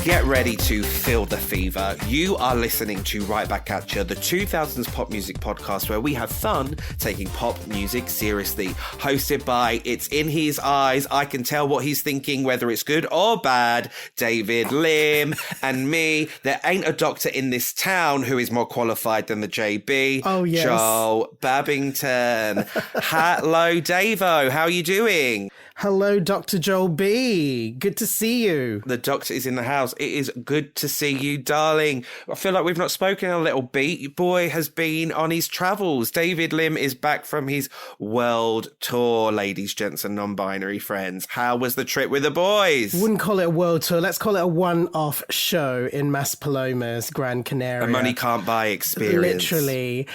Get ready to feel the fever. You are listening to Right Back At Ya, the 2000s pop music podcast where we have fun taking pop music seriously. Hosted by It's in His Eyes, I can tell what he's thinking, whether it's good or bad, David Lim, and me. There ain't a doctor in this town who is more qualified than the JB. Oh, yes. Joel Babington. Hello, Davo. How are you doing? Hello, Dr. Joel B. Good to see you. The doctor is in the house. It is good to see you, darling. I feel like we've not spoken in a little bit. Your boy has been on his travels. David Lim is back from his world tour, ladies, gents, and non-binary friends. How was the trip with the boys? Wouldn't call it a world tour. Let's call it a one-off show in Maspalomas, Gran Canaria. A money can't buy experience. Literally.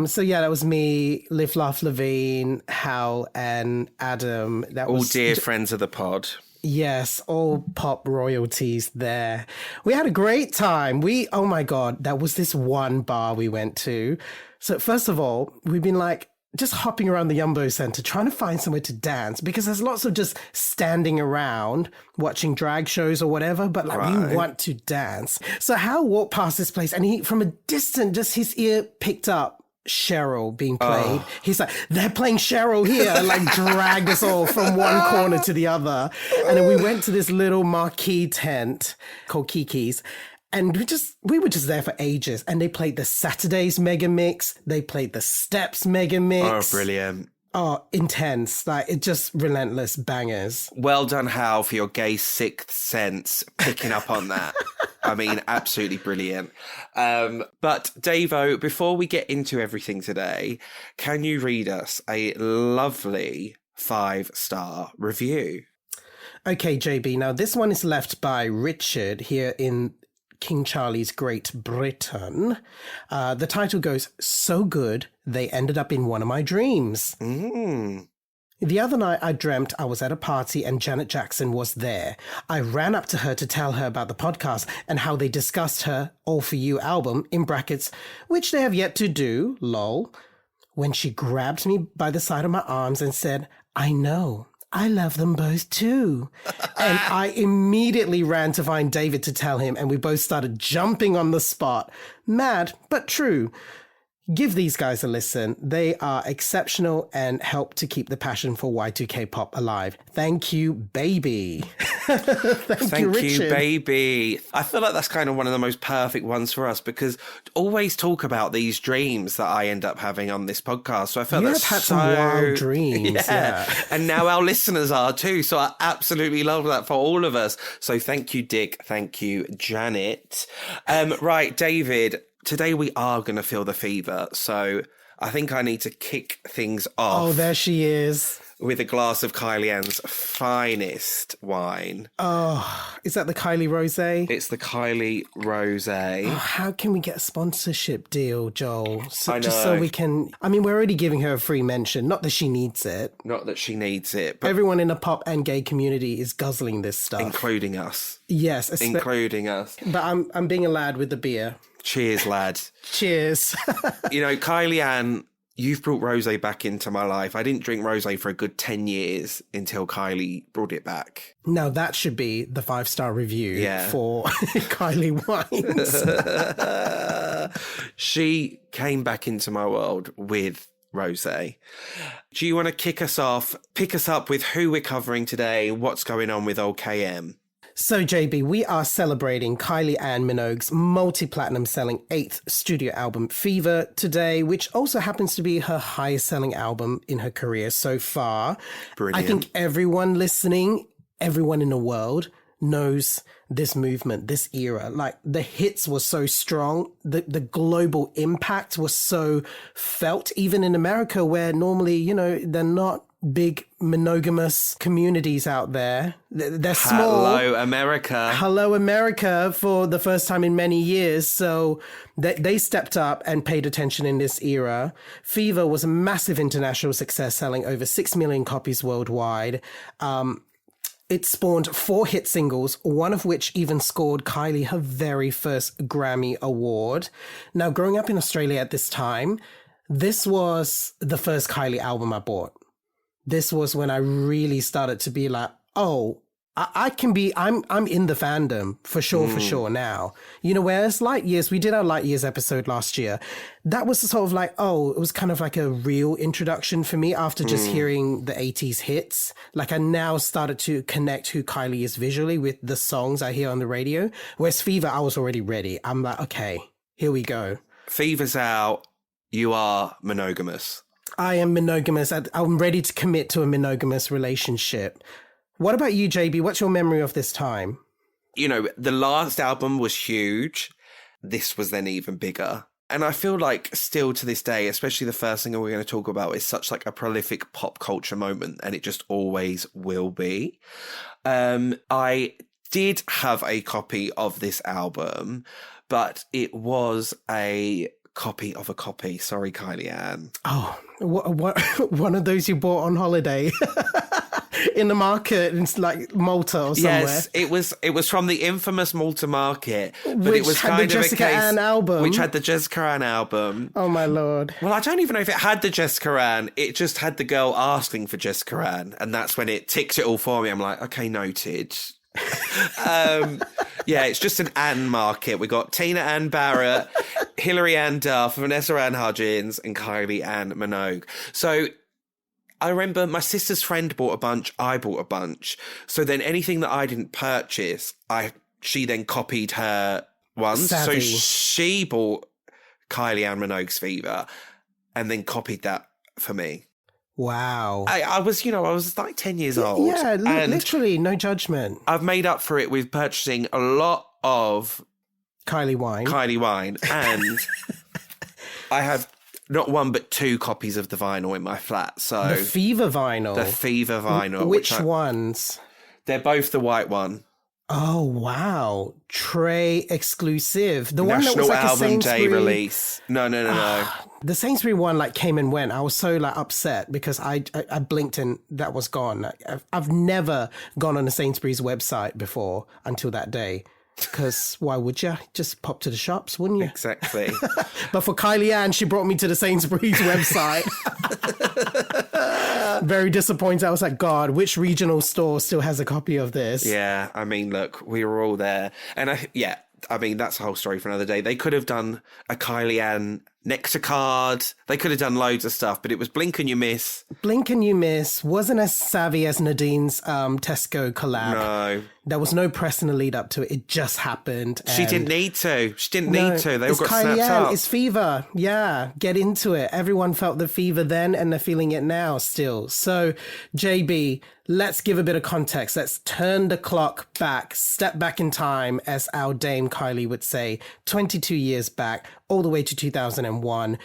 So yeah, that was me, Liv Laugh Levine, Hal, and Adam. That All was dear friends of the pod. Yes, all pop royalties there. We had a great time. Oh my God, that was this one bar we went to. So first of all, we've been like just hopping around the Yumbo Center trying to find somewhere to dance because there's lots of just standing around watching drag shows or whatever, but like we want to dance. So Hal walked past this place and he, from a distance, just his ear picked up Cheryl being played. He's like, they're playing Cheryl here, and like dragged us all from one corner to the other. And then we went to this little marquee tent called Kiki's. And we were just there for ages. And they played the Saturdays Mega Mix. They played the Steps Mega Mix. Oh, brilliant. Oh, intense. Like, it's just relentless bangers. Well done, Hal, for your gay sixth sense, picking up on that. I mean, absolutely brilliant. But Davo, before we get into everything today, can you read us a lovely 5-star review? Okay, JB. Now, this one is left by Richard here in King Charlie's Great Britain. The title goes, "So good, they ended up in one of my dreams." The other night I dreamt I was at a party and Janet Jackson was there. I ran up to her to tell her about the podcast and how they discussed her All For You album, in brackets, which they have yet to do, lol, when she grabbed me by the side of my arms and said, "I know. I love them both too." And I immediately ran to find David to tell him, and we both started jumping on the spot. Mad, but true. Give these guys a listen. They are exceptional and help to keep the passion for Y2K pop alive. Thank you, baby. Thank you, Richard. Baby. I feel like that's kind of one of the most perfect ones for us because always talk about these dreams that I end up having on this podcast. So I felt that's had some wild dreams. Yeah. And now our listeners are too. So I absolutely love that for all of us. So thank you, Dick. Thank you, Janet. Right, David. Today we are going to feel the fever, so I think I need to kick things off. Oh, there she is. With a glass of Kylie Ann's finest wine. Oh, is that the Kylie Rosé? It's the Kylie Rosé. Oh, how can we get a sponsorship deal, Joel? I know. Just so we can... I mean, we're already giving her a free mention. Not that she needs it. Not that she needs it, but... Everyone in the pop and gay community is guzzling this stuff. Including us. Yes. Including us. But I'm being a lad with the beer. Cheers, lad. Cheers. You know, Kylie Ann, you've brought rosé back into my life. I didn't drink rosé for a good 10 years until Kylie brought it back. Now that should be the 5-star review for Kylie Wines. She came back into my world with rosé. Do you want to kick us off, pick us up with who we're covering today, what's going on with OKM? So, JB, we are celebrating Kylie Ann Minogue's multi-platinum selling 8th studio album, Fever, today, which also happens to be her highest selling album in her career so far. Brilliant. I think everyone listening, everyone in the world knows this movement, this era. Like, the hits were so strong, the global impact was so felt, even in America, where normally, you know, they're not big monogamous communities out there. They're small. Hello, America. Hello, America, for the first time in many years. So they stepped up and paid attention in this era. Fever was a massive international success, selling over 6 million copies worldwide. It spawned 4 hit singles, one of which even scored Kylie her very first Grammy Award. Now, growing up in Australia at this time, this was the first Kylie album I bought. This was when I really started to be like, oh, I can be, I'm in the fandom for sure now. You know, whereas Light Years, we did our Light Years episode last year. That was sort of like, it was kind of like a real introduction for me after just hearing the 80s hits. Like I now started to connect who Kylie is visually with the songs I hear on the radio. Whereas Fever, I was already ready. I'm like, okay, here we go. Fever's out. You are monogamous. I am monogamous. I'm ready to commit to a monogamous relationship. What about you, JB? What's your memory of this time? You know, the last album was huge. This was then even bigger. And I feel like still to this day, especially the first single we're going to talk about, is such like a prolific pop culture moment, and it just always will be. I did have a copy of this album, but it was a copy of a copy. Sorry, Kylie Ann. Oh, what one of those you bought on holiday in the market in like Malta or somewhere. Yes, it was from the infamous Malta market, but which it was had kind the of Jessica a case Ann album. which had the Jessica Ann album. Oh my lord! Well, I don't even know if it had the Jessica Ann. It just had the girl asking for Jessica Ann, and that's when it ticks it all for me. I'm like, okay, noted. Yeah, it's just an Ann market. We got Tina Ann Barrett, Hilary Ann Duff, Vanessa Ann Hudgens, and Kylie Ann Minogue. So I remember my sister's friend bought a bunch, I bought a bunch. So then anything that I didn't purchase, she then copied her ones. Savvy. So she bought Kylie Ann Minogue's Fever and then copied that for me. Wow. I was like 10 years old. Yeah, and literally no judgment. I've made up for it with purchasing a lot of Kylie wine. And I have not one but two copies of the vinyl in my flat. So The Fever vinyl. The Fever vinyl. Which ones? They're both the white one. Oh wow, Trey exclusive. The one that National was like a Album Day Sainsbury release. No. The Sainsbury one like came and went. I was so like upset because I blinked and that was gone. I've never gone on a Sainsbury's website before until that day. Because why would you? Just pop to the shops, wouldn't you? Exactly. But for Kylie Ann, she brought me to the Sainsbury's website. Very disappointed. I was like, God, which regional store still has a copy of this? Yeah, I mean, look, we were all there. And I mean, that's a whole story for another day. They could have done a Kylie Ann Nectar card. They could have done loads of stuff, but it was blink and you miss. Blink and you miss. Wasn't as savvy as Nadine's Tesco collab. No. There was no press in the lead up to it. It just happened. She didn't need to. They all got Kylie snapped Ann, up. It's Fever. Yeah, get into it. Everyone felt the fever then and they're feeling it now still. So, JB, let's give a bit of context. Let's turn the clock back, step back in time, as our Dame Kylie would say, 22 years back, all the way to 2001.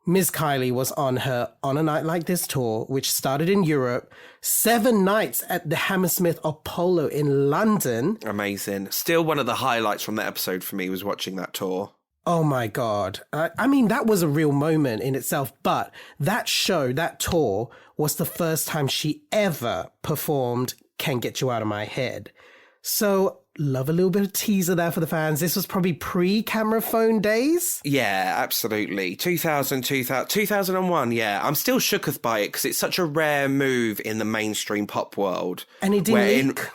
Ms. Kylie was on her On a Night Like This tour, which started in Europe, 7 nights at the Hammersmith Apollo in London. Amazing. Still one of the highlights from that episode for me was watching that tour. Oh my God. I mean, that was a real moment in itself, but that show, that tour, was the first time she ever performed Can't Get You Out of My Head. So, love a little bit of teaser there for the fans. This was probably pre-camera phone days. Yeah, absolutely. 2001, yeah. I'm still shooketh by it because it's such a rare move in the mainstream pop world. And it didn't leak.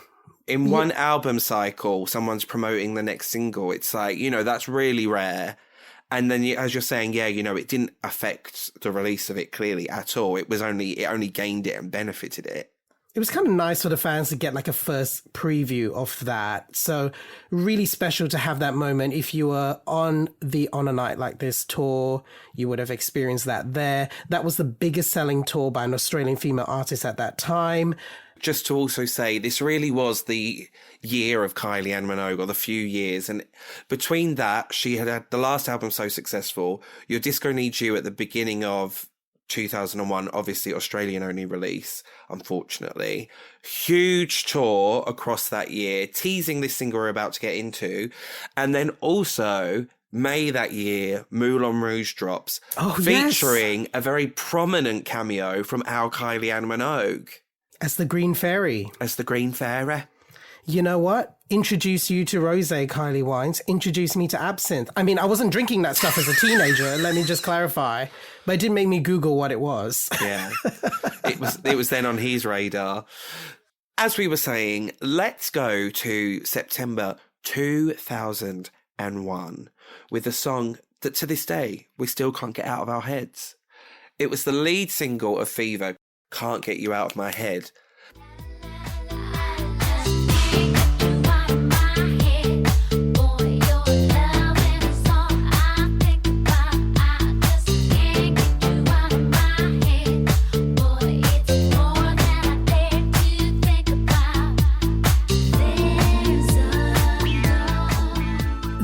In one album cycle, someone's promoting the next single. It's like, that's really rare. And then, as you're saying, yeah, it didn't affect the release of it clearly at all. It only gained it and benefited it. It was kind of nice for the fans to get like a first preview of that. So really special to have that moment. If you were on the On a Night Like This tour, you would have experienced that there. That was the biggest selling tour by an Australian female artist at that time. Just to also say, this really was the year of Kylie Ann Minogue, or the few years. And between that, she had the last album so successful. Your Disco Needs You at the beginning of 2001, obviously Australian only release, unfortunately. Huge tour across that year, teasing this single we're about to get into. And then also May that year, Moulin Rouge drops, featuring a very prominent cameo from our Kylie Ann Minogue. As the Green Fairy. You know what? Introduce you to rosé, Kylie Wines. Introduce me to absinthe. I mean, I wasn't drinking that stuff as a teenager, let me just clarify. But it did make me Google what it was. Yeah. It was then on his radar. as we were saying, let's go to September 2001 with a song that to this day we still can't get out of our heads. It was the lead single of Fever, Can't Get You Out of My Head.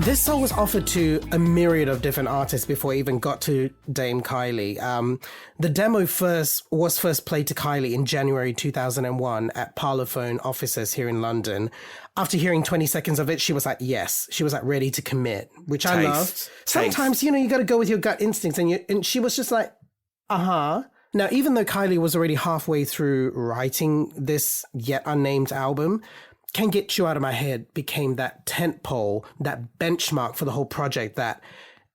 This song was offered to a myriad of different artists before it even got to Dame Kylie. The demo was first played to Kylie in January 2001 at Parlophone offices here in London. After hearing 20 seconds of it, she was like, yes. She was like ready to commit, which I loved. Sometimes, you got to go with your gut instincts. And she was just like, uh-huh. Now, even though Kylie was already halfway through writing this yet unnamed album, Can't Get You Out of My Head became that tentpole, that benchmark for the whole project, that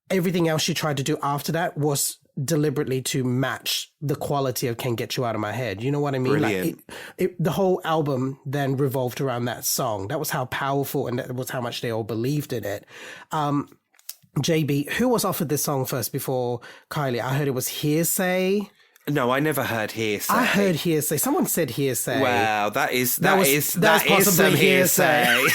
everything else she tried to do after that was deliberately to match the quality of Can't Get You Out of My Head. You know what I mean? Brilliant. Like the whole album then revolved around that song. That was how powerful and that was how much they all believed in it. JB, who was offered this song first before Kylie? I heard it was Hearsay. No, I never heard Hearsay. I heard Hearsay. Someone said Hearsay. Wow, that is possibly some hearsay.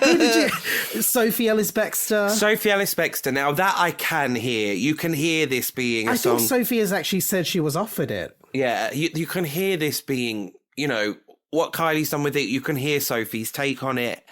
Who did you? Sophie Ellis-Bextor. Sophie Ellis-Bextor. Now that I can hear. You can hear this being a song. I think Sophie has actually said she was offered it. Yeah, you can hear this being, what Kylie's done with it. You can hear Sophie's take on it.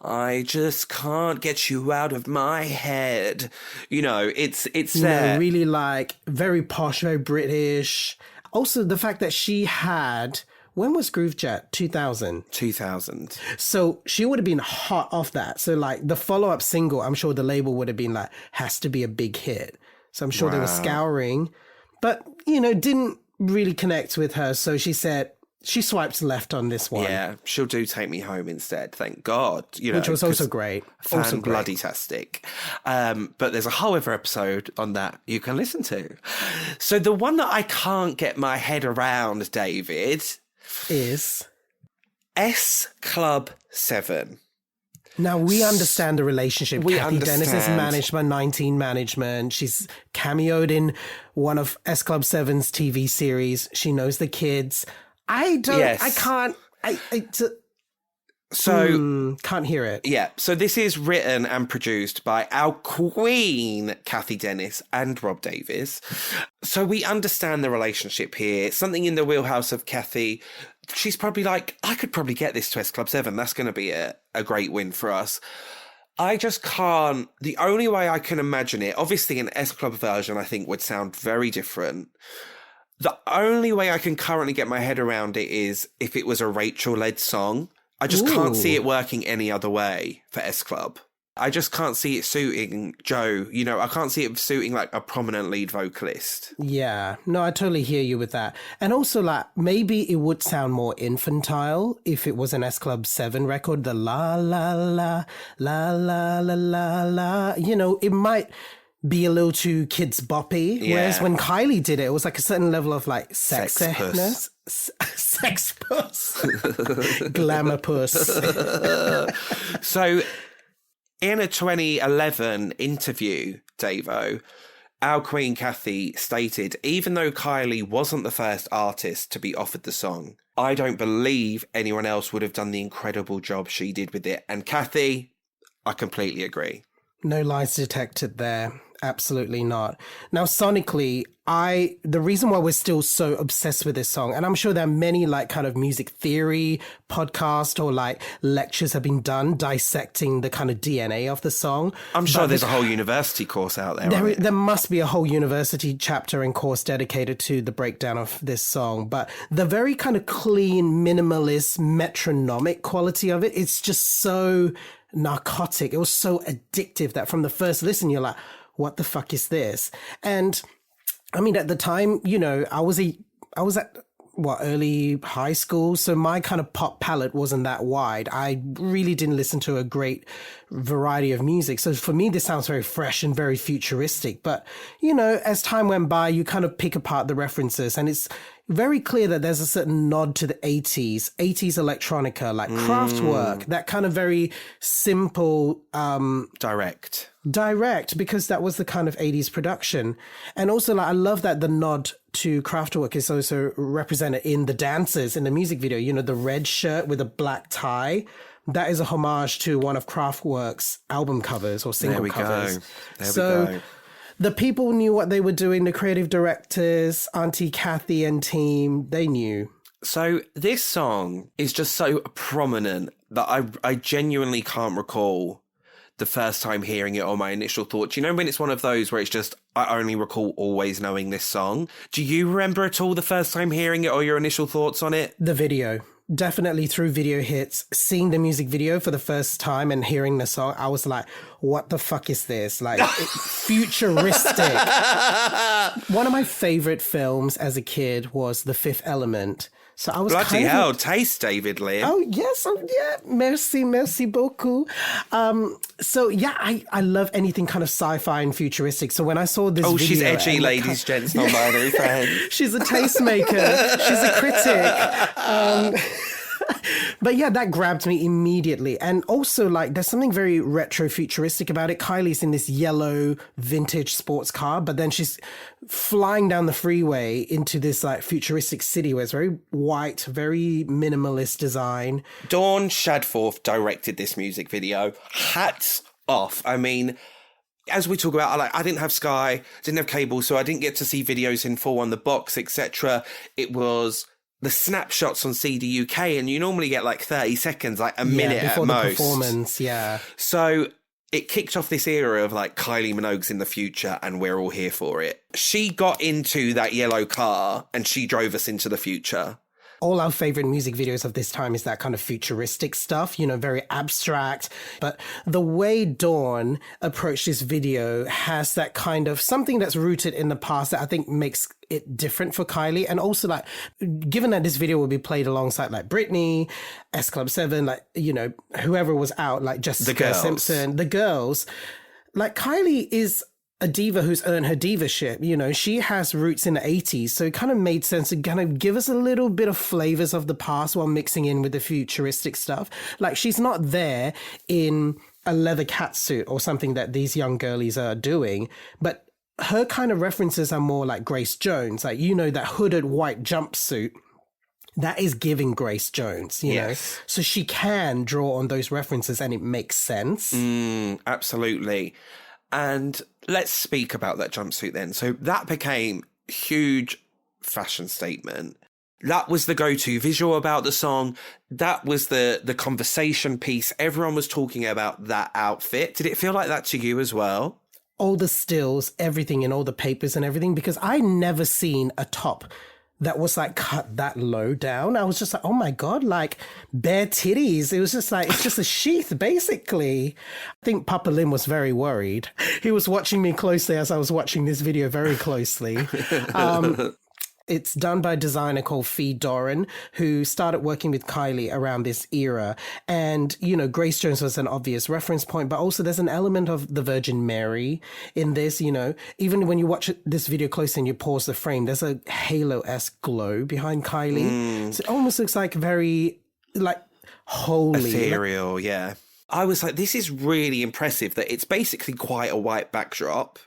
I just can't get you out of my head. It's there. Really like very posh, very British. Also, the fact that she had, when was Groovejet? 2000. 2000. So she would have been hot off that. So like the follow-up single, I'm sure the label would have been like, has to be a big hit. So I'm sure they were scouring, but didn't really connect with her. So she said, she swiped left on this one. Yeah, she'll do Take Me Home instead, thank God. Which was also great. Bloody-tastic. But there's a whole other episode on that you can listen to. So the one that I can't get my head around, David, is S Club 7. Now, we understand the relationship. Kathy Dennis is managed by 19 Management. She's cameoed in one of S Club 7's TV series. She knows the kids. Can't hear it. Yeah, so this is written and produced by our queen, Kathy Dennis, and Rob Davies. So we understand the relationship here. Something in the wheelhouse of Kathy. She's probably like, I could probably get this to S Club 7. That's going to be a great win for us. I just can't. The only way I can imagine it, obviously an S Club version, I think would sound very different. The only way I can currently get my head around it is if it was a Rachel-led song. I just can't see it working any other way for S Club. I just can't see it suiting Joe. I can't see it suiting like a prominent lead vocalist. Yeah, no, I totally hear you with that. And also like maybe it would sound more infantile if it was an S Club 7 record, the la la la la la la la la. It might be a little too kids boppy. Yeah. Whereas when Kylie did it, it was like a certain level of like sexiness. Sex puss. Glamour puss. So in a 2011 interview, Davo, our queen Kathy stated, even though Kylie wasn't the first artist to be offered the song, I don't believe anyone else would have done the incredible job she did with it. And Kathy, I completely agree. No lies detected there. Absolutely not. Now, sonically, the reason why we're still so obsessed with this song, and I'm sure there are many like kind of music theory podcasts or like lectures have been done dissecting the kind of DNA of the song. I'm sure there's a whole university course out there. There must be a whole university chapter and course dedicated to the breakdown of this song. But the very kind of clean, minimalist, metronomic quality of it, it's just so narcotic. It was so addictive that from the first listen, you're like, what the fuck is this? And I mean, at the time, I was at early high school. So my kind of pop palette wasn't that wide. I really didn't listen to a great variety of music. So for me, this sounds very fresh and very futuristic. But, as time went by, you kind of pick apart the references and it's, very clear that there's a certain nod to the 80s electronica, like Kraftwerk, that kind of very simple, direct, because that was the kind of 80s production. And also, like, I love that the nod to Kraftwerk is also represented in the dancers in the music video. You know, the red shirt with a black tie. That is a homage to one of Kraftwerk's album covers or single covers. There we go. The people knew what they were doing. The creative directors, Auntie Kathy and team, they knew. So this song is just so prominent that I genuinely can't recall the first time hearing it or my initial thoughts. You know, when it's one of those where it's just, I only recall always knowing this song. Do you remember at all the first time hearing it or your initial thoughts on it? The video. Definitely through Video Hits, seeing the music video for the first time and hearing the song, I was like, what the fuck is this? Like, futuristic. One of my favorite films as a kid was The Fifth Element. So I was bloody hell, taste, David Lee. Oh, yes. Yeah. Merci beaucoup. So, yeah, I love anything kind of sci-fi and futuristic. So when I saw this video... she's edgy, ladies, gents, non-binary friends. She's a tastemaker. She's a critic. But yeah, that grabbed me immediately. And also, like, there's something very retro-futuristic about it. Kylie's in this yellow vintage sports car, but then she's flying down the freeway into this, like, futuristic city where it's very white, very minimalist design. Dawn Shadforth directed this music video. Hats off. I mean, as we talk about, I didn't have Sky, didn't have cable, so I didn't get to see videos in full on the box, etc. It was the snapshots on CD UK, and you normally get like 30 seconds, like a minute before at the most. Performance, yeah. So it kicked off this era of like Kylie Minogue's in the future, and we're all here for it. She got into that yellow car and she drove us into the future. All our favorite music videos of this time is that kind of futuristic stuff, you know, very abstract. But the way Dawn approached this video has that kind of something that's rooted in the past that I think makes it different for Kylie. And also, like, given that this video will be played alongside like Britney, S Club 7, like, you know, whoever was out, like Jessica Simpson, the girls, like, Kylie is a diva who's earned her divaship. You know, she has roots in the 80s, so it kind of made sense to kind of give us a little bit of flavors of the past while mixing in with the futuristic stuff. Like, she's not there in a leather catsuit or something that these young girlies are doing, but her kind of references are more like Grace Jones, like, you know, that hooded white jumpsuit. That is giving Grace Jones, you know? So she can draw on those references and it makes sense. Absolutely. And let's speak about that jumpsuit then. So that became a huge fashion statement. That was the go-to visual about the song. That was the conversation piece. Everyone was talking about that outfit. Did it feel like that to you as well? All the stills, everything in all the papers and everything, because I never seen a top that was like cut that low down. I was just like, oh my God, like bare titties. It was just like, it's just a sheath, basically. I think Papa Lim was very worried. He was watching me closely as I was watching this video very closely. It's done by a designer called Fee Doran, who started working with Kylie around this era. And, you know, Grace Jones was an obvious reference point, but also there's an element of the Virgin Mary in this, you know. Even when you watch this video closely and you pause the frame, there's a halo-esque glow behind Kylie. So it almost looks like very, like, holy. Ethereal, yeah. I was like, this is really impressive that it's basically quite a white backdrop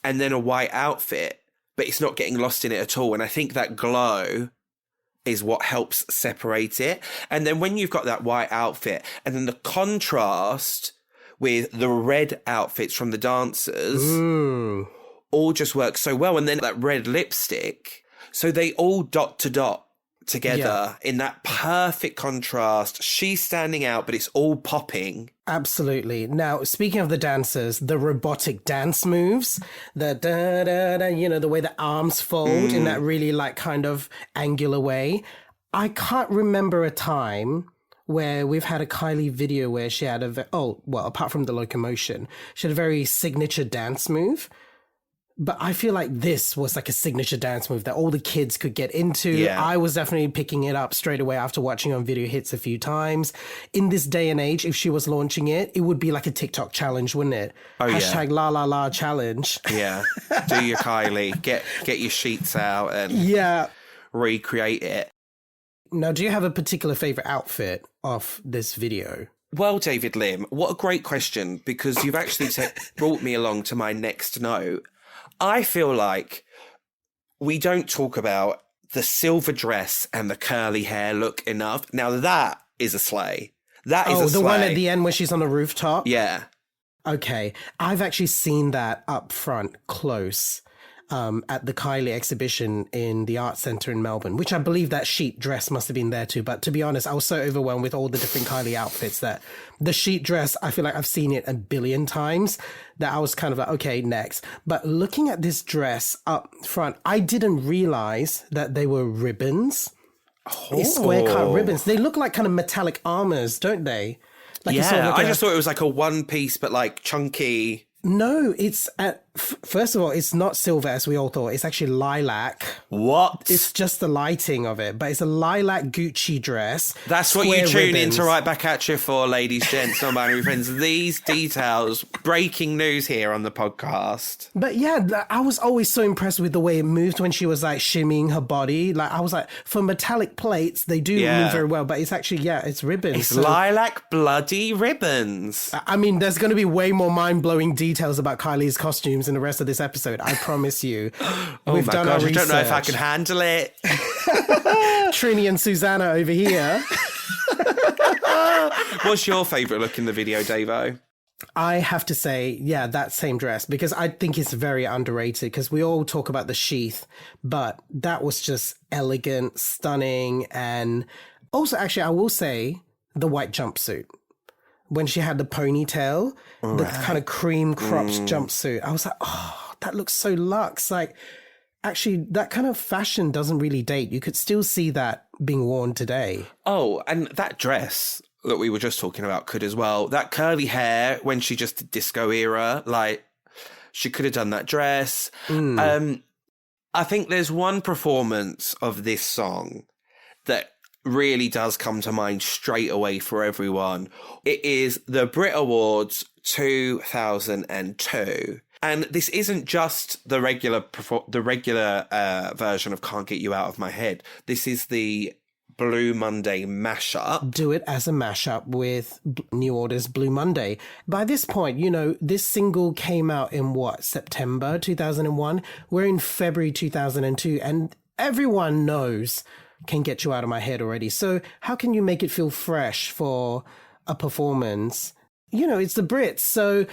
and then a white outfit, but it's not getting lost in it at all. And I think that glow is what helps separate it. And then when you've got that white outfit and then the contrast with the red outfits from the dancers all just works so well. And then that red lipstick. So they all dot to dot together in that perfect contrast. She's standing out, but it's all popping. Absolutely. Now, speaking of the dancers, the robotic dance moves, the da-da-da, you know, the way the arms fold in that really like kind of angular way. I can't remember a time where we've had a Kylie video where she had apart from the locomotion, she had a very signature dance move. But I feel like this was like a signature dance move that all the kids could get into. Yeah. I was definitely picking it up straight away after watching on Video Hits a few times. In this day and age, if she was launching it, it would be like a TikTok challenge, wouldn't it? Oh, Hashtag la la la challenge. Yeah. Do your Kylie. Get your sheets out and recreate it. Now, do you have a particular favorite outfit of this video? Well, David Lim, what a great question, because you've actually brought me along to my next note. I feel like we don't talk about the silver dress and the curly hair look enough. Now, that is a slay. That is a slay. Oh, the one at the end where she's on the rooftop? Yeah. Okay. I've actually seen that up front close at the Kylie exhibition in the Art Centre in Melbourne, which I believe that sheet dress must have been there too. But to be honest, I was so overwhelmed with all the different Kylie outfits that the sheet dress, I feel like I've seen it a billion times, that I was kind of like, okay, next. But looking at this dress up front, I didn't realize that they were ribbons. It's square cut ribbons. They look like kind of metallic armors, don't they? Like Yeah, I just thought it was like a one piece, but like chunky. No, it's first of all, it's not silver as we all thought. It's actually lilac. What? It's just the lighting of it, but it's a lilac Gucci dress. That's what you tune in to Right Back At You for, ladies, gents, non-binary friends. These details, breaking news here on the podcast. But yeah, I was always so impressed with the way it moved when she was like shimmying her body. Like I was like, for metallic plates, they do move very well, but it's actually, it's ribbons. It's lilac bloody ribbons. I mean, there's going to be way more mind-blowing details about Kylie's costumes in the rest of this episode. I promise you. We've done our research. I don't know if I can handle it. Trini and Susanna over here. What's your favourite look in the video, Davo? I have to say, that same dress, because I think it's very underrated, because we all talk about the sheath, but that was just elegant, stunning, and also, actually, I will say the white jumpsuit. When she had the ponytail, the kind of cream cropped jumpsuit, I was like, oh, that looks so luxe. Like, actually, that kind of fashion doesn't really date. You could still see that being worn today. Oh, and that dress that we were just talking about could as well. That curly hair when she just did disco era, like, she could have done that dress. I think there's one performance of this song that really does come to mind straight away for everyone. It is the Brit Awards 2002. And this isn't just the regular version of Can't Get You Out of My Head. This is the Blue Monday mashup. Do it as a mashup with New Order's Blue Monday. By this point, this single came out in September 2001? We're in February 2002, and everyone knows Can't Get You Out of My Head already. So how can you make it feel fresh for a performance? It's the Brits. So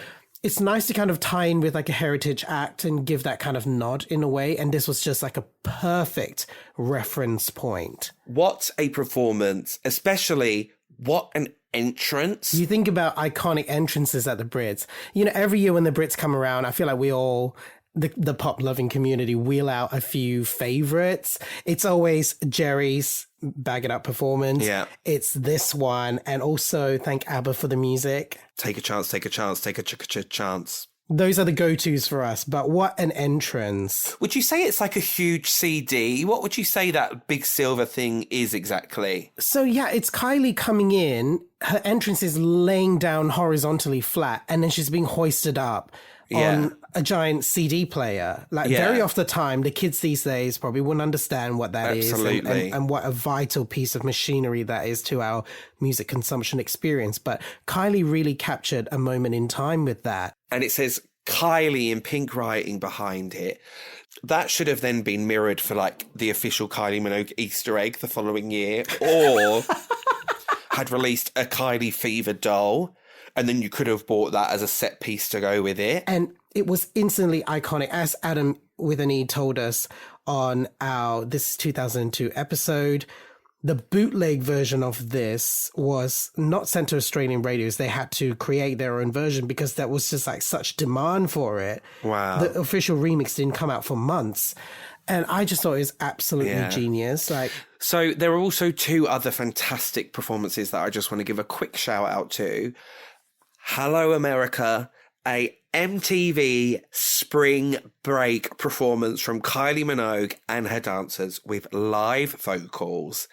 it's nice to kind of tie in with like a heritage act and give that kind of nod in a way. And this was just like a perfect reference point. What a performance, especially what an entrance. You think about iconic entrances at the Brits. Every year when the Brits come around, I feel like we all, the pop loving community, wheel out a few favorites. It's always Jerry's Bag It Up performance. Yeah. It's this one. And also thank ABBA for the music. Take a chance, take a chance, take a chance. Those are the go-tos for us. But what an entrance. Would you say it's like a huge CD? What would you say that big silver thing is exactly? So it's Kylie coming in. Her entrance is laying down horizontally flat, and then she's being hoisted up on a giant CD player. Very off the time, the kids these days probably wouldn't understand what that is and what a vital piece of machinery that is to our music consumption experience. But Kylie really captured a moment in time with that. And it says Kylie in pink writing behind it. That should have then been mirrored for like the official Kylie Minogue Easter egg the following year, or had released a Kylie Fever doll. And then you could have bought that as a set piece to go with it. And it was instantly iconic. As Adam with an E told us on this 2002 episode, the bootleg version of this was not sent to Australian radios. They had to create their own version because there was just like such demand for it. Wow. The official remix didn't come out for months. And I just thought it was absolutely genius. So there are also two other fantastic performances that I just want to give a quick shout out to. Hello America, a MTV spring break performance from Kylie Minogue and her dancers with live vocals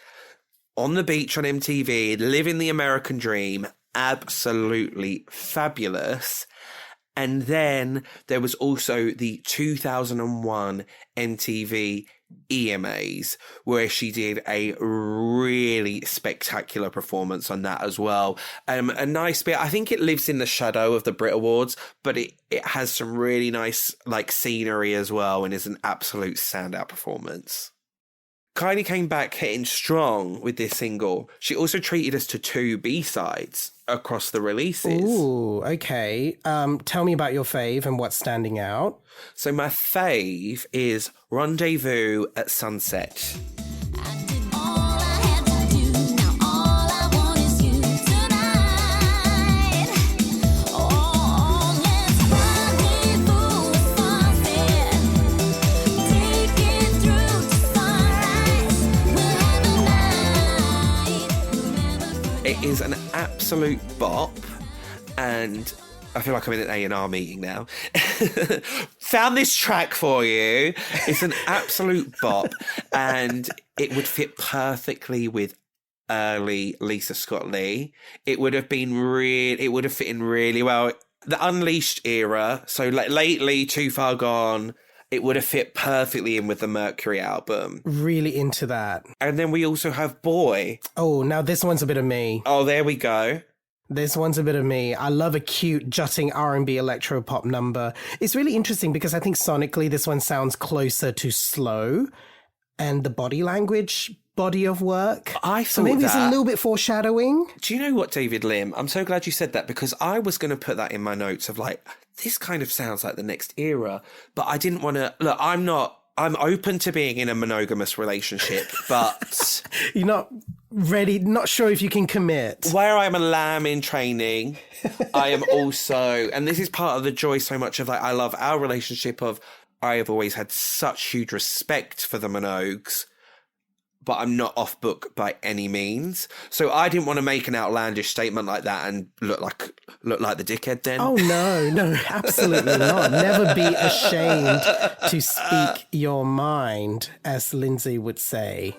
on the beach on MTV, living the American dream. Absolutely fabulous. And then there was also the 2001 MTV EMAs, where she did a really spectacular performance on that as well. A nice bit. I think it lives in the shadow of the Brit Awards, but it has some really nice like scenery as well, and is an absolute standout performance. Kylie came back hitting strong with this single. She also treated us to 2 B-sides across the releases. Ooh, okay. Tell me about your fave and what's standing out. So my fave is Rendezvous at Sunset. It is an absolute bop, and I feel like I'm in an A&R meeting now. Found this track for you. It's an absolute bop, and it would fit perfectly with early Lisa Scott Lee. It would have fit in really well. The Unleashed era, so like lately, Too Far Gone, it would have fit perfectly in with the Mercury album. Really into that. And then we also have Boy. Oh, now this one's a bit of me. Oh, there we go. This one's a bit of me. I love a cute, jutting R&B electro-pop number. It's really interesting because I think sonically this one sounds closer to Slow and the body of work. I thought so maybe that. It's a little bit foreshadowing. Do you know what, David Lim? I'm so glad you said that, because I was going to put that in my notes of like, this kind of sounds like the next era, but I didn't want to... Look, I'm open to being in a monogamous relationship, but... You're not ready, not sure if you can commit. Where I'm a lamb in training, I am also... And this is part of the joy so much of like, I love our relationship of, I have always had such huge respect for the Minogues, but I'm not off book by any means. So I didn't want to make an outlandish statement like that and look like the dickhead then. Oh, no, absolutely not. Never be ashamed to speak your mind, as Lindsay would say.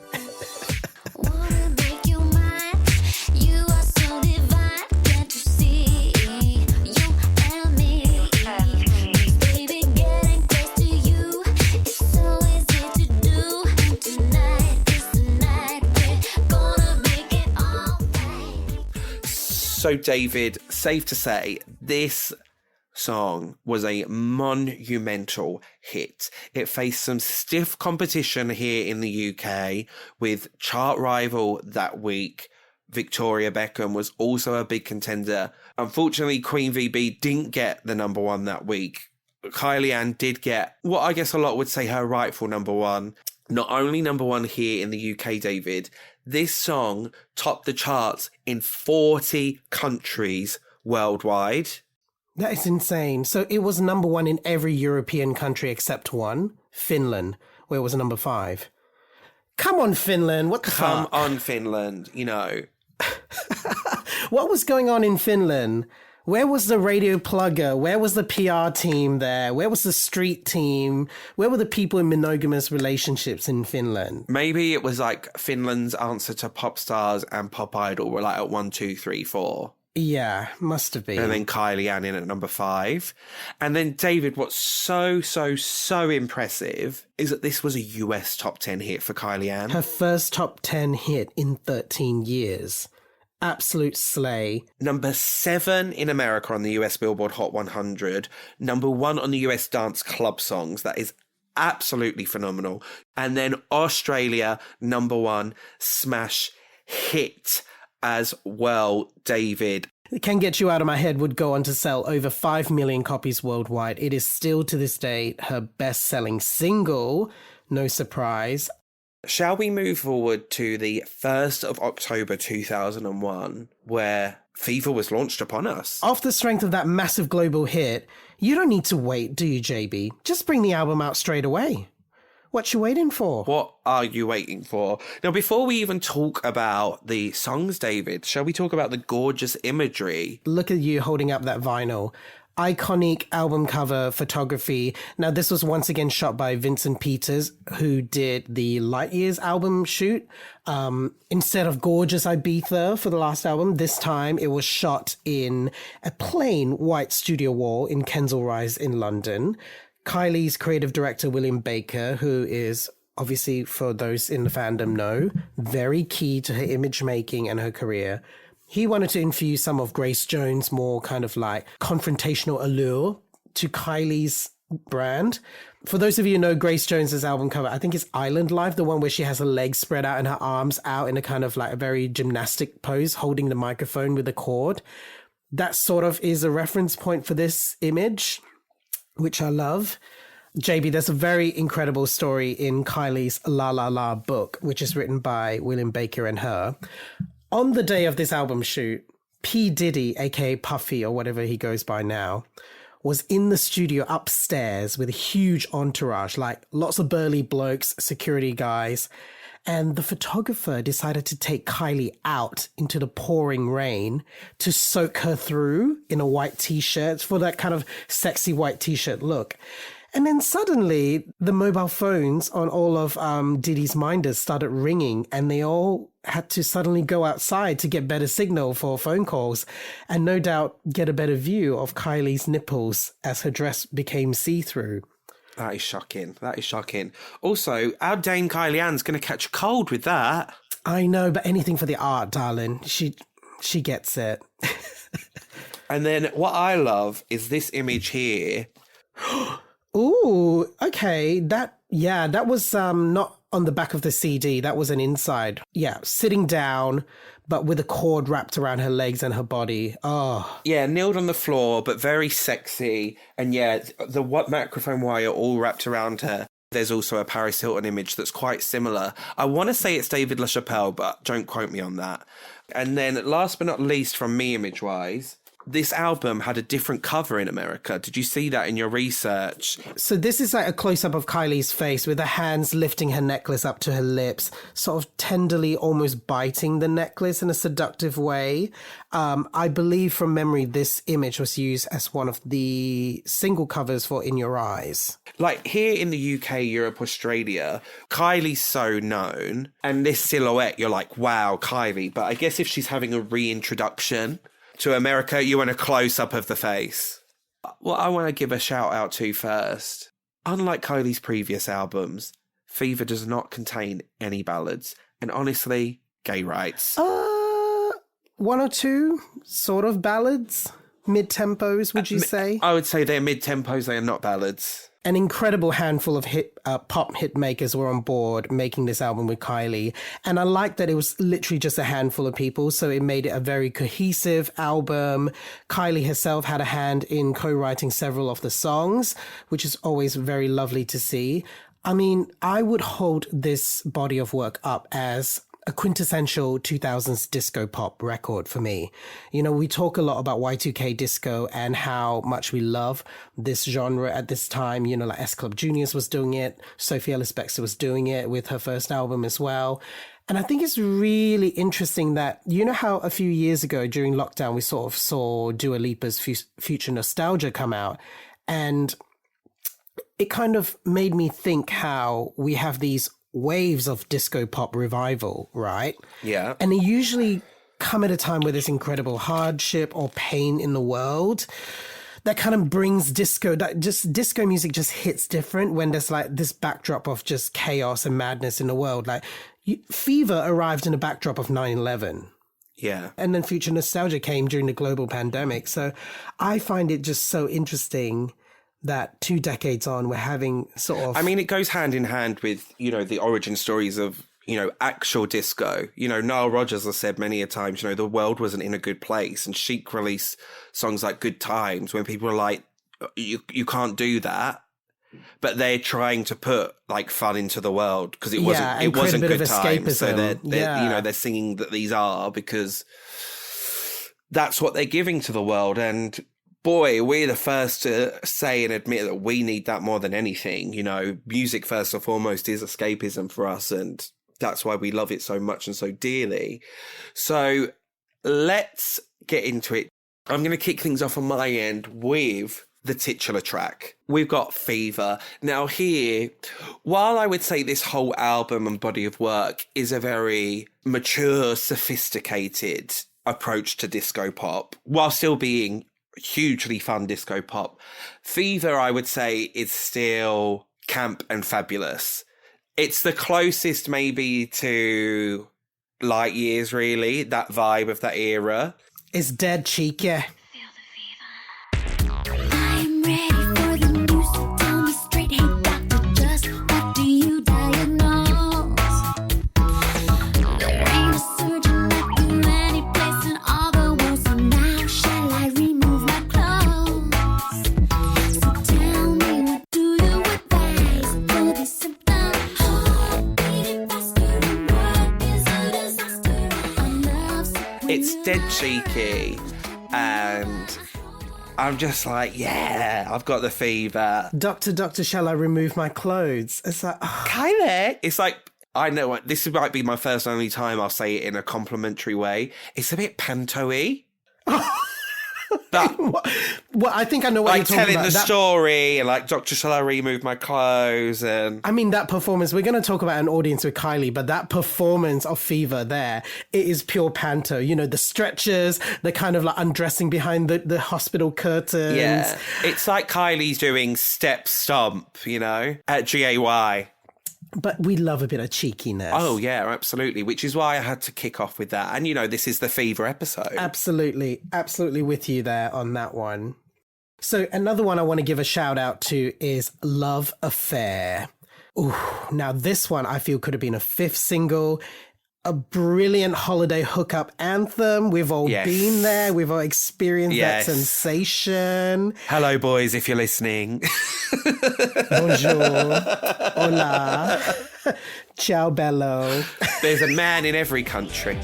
So, David, safe to say, this song was a monumental hit. It faced some stiff competition here in the UK with chart rival that week. Victoria Beckham was also a big contender. Unfortunately, Queen VB didn't get the number 1 that week. Kylie Ann did get what I guess a lot would say her rightful number 1. Not only number 1 here in the UK, David, this song topped the charts in 40 countries worldwide. That is insane. So it was number 1 in every European country except one, Finland, where it was number 5. Come on, Finland. What the fuck? Come on, Finland. You know. What was going on in Finland? Where was the radio plugger? Where was the PR team there? Where was the street team? Where were the people in monogamous relationships in Finland? Maybe it was like Finland's answer to Pop Stars and Pop Idol were like at 1, 2, 3, 4. Yeah, must have been. And then Kylie Ann in at number 5. And then, David, what's so impressive is that this was a US top 10 hit for Kylie Ann. Her first top 10 hit in 13 years. Absolute slay. Number 7 in America on the US Billboard Hot 100. Number 1 on the US Dance Club Songs. That is absolutely phenomenal. And then Australia, number 1 smash hit as well, David. Can't Get You Out of My Head would go on to sell over 5 million copies worldwide. It is still to this day her best-selling single. No surprise. Shall we move forward to the 1st of October 2001, where FIFA was launched upon us? Off the strength of that massive global hit, you don't need to wait, do you, JB? Just bring the album out straight away. What you waiting for? What are you waiting for? Now, before we even talk about the songs, David, shall we talk about the gorgeous imagery? Look at you holding up that vinyl. Iconic album cover photography. Now, this was once again shot by Vincent Peters, who did the Light Years album shoot. Instead of gorgeous Ibiza for the last album, this time it was shot in a plain white studio wall in Kensal Rise in London. Kylie's creative director, William Baker, who is obviously for those in the fandom know, very key to her image making and her career. He wanted to infuse some of Grace Jones' more kind of like confrontational allure to Kylie's brand. For those of you who know Grace Jones's album cover, I think it's Island Life, the one where she has her legs spread out and her arms out in a kind of like a very gymnastic pose, holding the microphone with a cord. That sort of is a reference point for this image, which I love. JB, there's a very incredible story in Kylie's La La La book, which is written by William Baker and her. On the day of this album shoot, P. Diddy, aka Puffy or whatever he goes by now, was in the studio upstairs with a huge entourage, like lots of burly blokes, security guys. And the photographer decided to take Kylie out into the pouring rain to soak her through in a white t-shirt for that kind of sexy white t-shirt look. And then suddenly the mobile phones on all of Diddy's minders started ringing, and they all had to suddenly go outside to get better signal for phone calls and no doubt get a better view of Kylie's nipples as her dress became see-through. That is shocking. That is shocking. Also, our Dame Kylie Ann's going to catch a cold with that. I know, but anything for the art, darling. She gets it. And then what I love is this image here. Ooh, okay. That was not on the back of the CD. That was an inside. Yeah, sitting down, but with a cord wrapped around her legs and her body. Oh. Yeah, kneeled on the floor, but very sexy. And yeah, the microphone wire all wrapped around her. There's also a Paris Hilton image that's quite similar. I want to say it's David LaChapelle, but don't quote me on that. And then last but not least from me image-wise, this album had a different cover in America. Did you see that in your research? So this is like a close-up of Kylie's face with her hands lifting her necklace up to her lips, sort of tenderly almost biting the necklace in a seductive way. I believe from memory, this image was used as one of the single covers for In Your Eyes. Like here in the UK, Europe, Australia, Kylie's so known. And this silhouette, you're like, wow, Kylie. But I guess if she's having a reintroduction to America, you want a close-up of the face. What I want to give a shout-out to first, unlike Kylie's previous albums, Fever does not contain any ballads. And honestly, gay rights. One or two sort of ballads, mid-tempos, would you say? I would say they're mid-tempos, they are not ballads. An incredible handful of pop hit makers were on board making this album with Kylie. And I like that it was literally just a handful of people, so it made it a very cohesive album. Kylie herself had a hand in co-writing several of the songs, which is always very lovely to see. I mean, I would hold this body of work up as a quintessential 2000s disco pop record for me. You know, we talk a lot about Y2K disco and how much we love this genre at this time. You know, like S Club Juniors was doing it. Sophie Ellis-Bextor was doing it with her first album as well. And I think it's really interesting that, you know how a few years ago during lockdown, we sort of saw Dua Lipa's Future Nostalgia come out, and it kind of made me think how we have these waves of disco pop revival, right? Yeah. And they usually come at a time where there's incredible hardship or pain in the world that kind of brings disco music just hits different when there's like this backdrop of just chaos and madness in the world. Like Fever arrived in a backdrop of 9/11. Yeah. And then Future Nostalgia came during the global pandemic. So I find it just so interesting that 2 decades on, we're having sort of... I mean, it goes hand in hand with, you know, the origin stories of, you know, actual disco. You know, Nile Rodgers has said many a times, you know, the world wasn't in a good place. And Chic released songs like Good Times when people were like, you can't do that. But they're trying to put like fun into the world because it wasn't good times. So they're you know, they're singing that these are because that's what they're giving to the world. And boy, we're the first to say and admit that we need that more than anything. You know, music first and foremost is escapism for us, and that's why we love it so much and so dearly. So let's get into it. I'm going to kick things off on my end with the titular track. We've got Fever. Now here, while I would say this whole album and body of work is a very mature, sophisticated approach to disco pop, while still being hugely fun disco pop, Fever, I would say, is still camp and fabulous. It's the closest maybe to Light Years, really, that vibe of that era. It's dead cheeky. I'm ready for the news. Tell me straight, hey doctor, just what do you diagnose? There ain't a surgeon that can any place in all the world. So now shall I remove my clothes? So tell me, what do you advise for these symptoms? Heart beating faster and what is a disaster? A love sick It's dead cheeky, and I'm just like, yeah, I've got the fever. Doctor, shall I remove my clothes? It's like, oh, Kylie. It's like, I know what, this might be my first and only time I'll say it in a complimentary way. It's a bit panto-y. That, well, I think I know what like you're talking telling about. the That- story, and like, Doctor, shall I remove my clothes? And I mean, that performance, we're going to talk about an audience with Kylie, but that performance of Fever there, it is pure panto. You know, the stretches, the kind of like undressing behind the hospital curtains. yeah, it's like Kylie's doing step stomp, you know, at GAY. But we love a bit of cheekiness. Oh, yeah, absolutely. Which is why I had to kick off with that. And, you know, this is the Fever episode. Absolutely with you there on that one. So another one I want to give a shout out to is Love Affair. Ooh, now this one I feel could have been a fifth single. A brilliant holiday hookup anthem. We've all Yes. been there. We've all experienced Yes. that sensation. Hello, boys, if you're listening. Bonjour. Hola. Ciao, bello. There's a man in every country.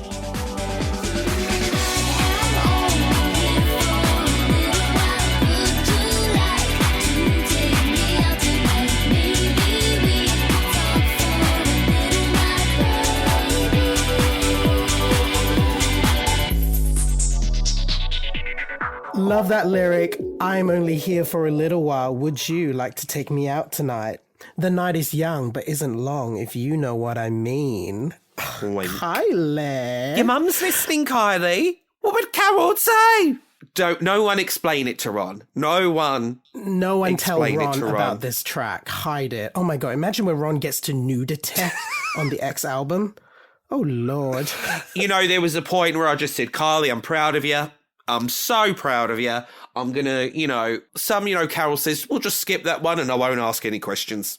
Love that lyric. I'm only here for a little while. Would you like to take me out tonight? The night is young, but isn't long, if you know what I mean. Wink. Kylie. Your mum's listening, Kylie. What would Carol say? No one explain it to Ron. No one. No one tell Explain it Ron to Ron. about this track. Hide it. Oh my God. Imagine when Ron gets to nudity on the X album. Oh, Lord. You know, there was a point where I just said, Kylie, I'm proud of you. I'm so proud of you. I'm going to, Carol says, we'll just skip that one and I won't ask any questions.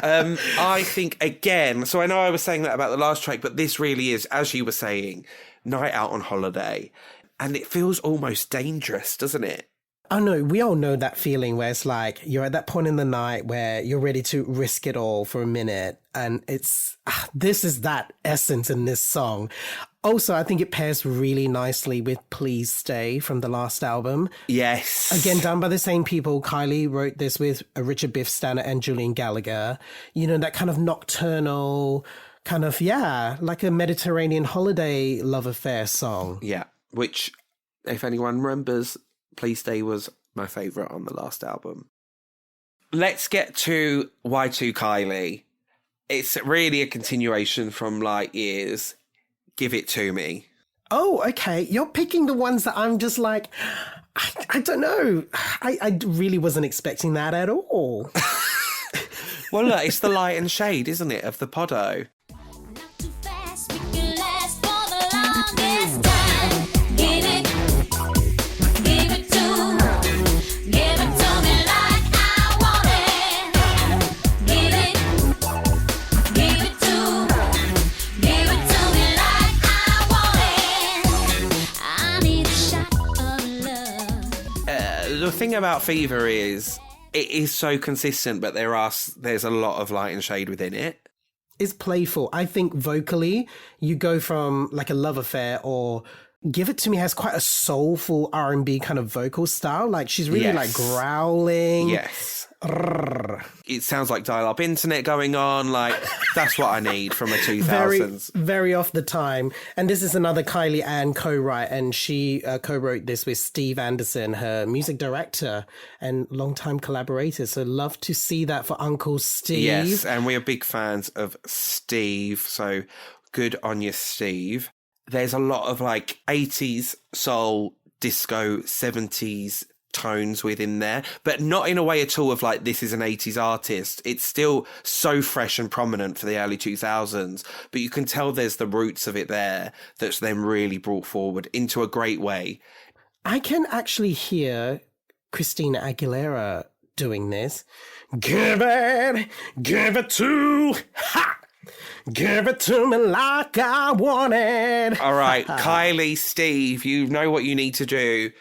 I think, again, so I know I was saying that about the last track, but this really is, as you were saying, night out on holiday. And it feels almost dangerous, doesn't it? Oh no, we all know that feeling where it's like you're at that point in the night where you're ready to risk it all for a minute. And this is that essence in this song. Also, I think it pairs really nicely with Please Stay from the last album. Yes. Again, done by the same people. Kylie wrote this with Richard Biff Stanner and Julian Gallagher. You know, that kind of nocturnal, kind of, like a Mediterranean holiday love affair song. Yeah, which, if anyone remembers, Please Stay was my favourite on the last album. Let's get to Y2 Kylie. It's really a continuation from Light Years. Give it to me. Oh, okay. You're picking the ones that I'm just like, I don't know. I really wasn't expecting that at all. Well, look, it's the light and shade, isn't it, of the Podo? Not too fast, we can last for the longest time. Give it to me like I want it. Give it to me like I want it. I need a shot of love. The thing about Fever is, it is so consistent, but there's a lot of light and shade within it. It's playful. I think vocally, you go from like a love affair or Give It To Me has quite a soulful R&B kind of vocal style. Like she's really Yes. like growling. Yes. It sounds like dial-up internet going on. Like, that's what I need from a 2000s. Very off the time. And this is another Kylie Ann co-write, and she co-wrote this with Steve Anderson, her music director and longtime collaborator. So love to see that for Uncle Steve. Yes, and we are big fans of Steve, so good on you, Steve. There's a lot of like 80s soul, disco, 70s tones within there, but not in a way at all of like, this is an 80s artist. It's still so fresh and prominent for the early 2000s, but you can tell there's the roots of it there that's then really brought forward into a great way. I can actually hear Christina Aguilera doing this. Give it to, ha! Give it to me like I want it. All right, Kylie, Steve, you know what you need to do.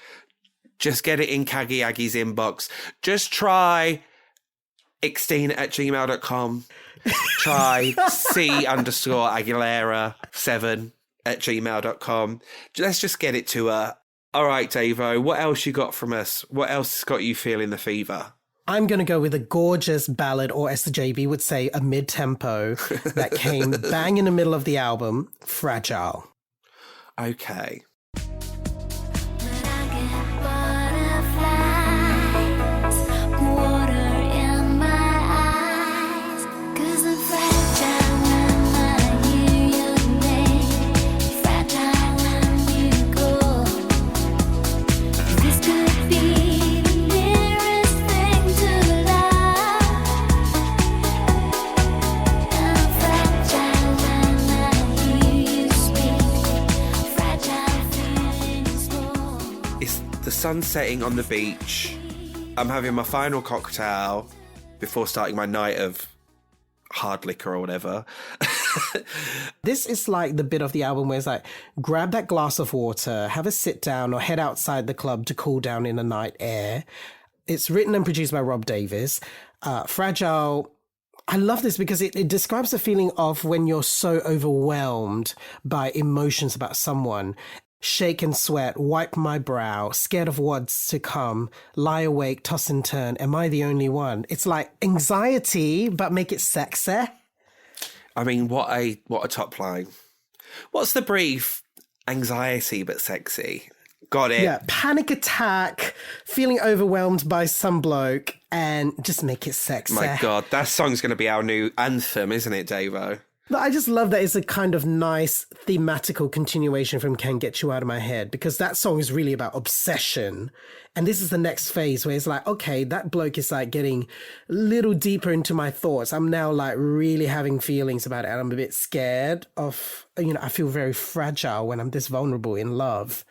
Just get it in Kagi Aggie's inbox. Just try xteen@gmail.com. Try C_Aguilera7@gmail.com. Let's just get it to her. All right, Davo, what else you got from us? What else has got you feeling the fever? I'm going to go with a gorgeous ballad, or as the JB would say, a mid-tempo that came bang in the middle of the album, Fragile. Okay. But I get butterflies, water in my eyes, 'cause I'm fragile when I hear your name, fragile when you go. This could be the nearest thing to love. I'm fragile when I hear you speak, fragile feelings more. It's the sun setting on the beach. I'm having my final cocktail before starting my night of hard liquor or whatever. This is like the bit of the album where it's like, grab that glass of water, have a sit down, or head outside the club to cool down in the night air. It's written and produced by Rob Davis. Fragile. I love this because it describes the feeling of when you're so overwhelmed by emotions about someone. Shake and sweat, wipe my brow, scared of what's to come, lie awake, toss and turn. Am I the only one? It's like anxiety, but make it sexy. I mean, what a top line. What's the brief? Anxiety but sexy. Got it. Yeah, panic attack, feeling overwhelmed by some bloke, and just make it sexy. My God, that song's going to be our new anthem, isn't it, Davo? But I just love that it's a kind of nice thematical continuation from Can't Get You Out of My Head, because that song is really about obsession. And this is the next phase where it's like, okay, that bloke is like getting a little deeper into my thoughts. I'm now like really having feelings about it. And I'm a bit scared of, I feel very fragile when I'm this vulnerable in love.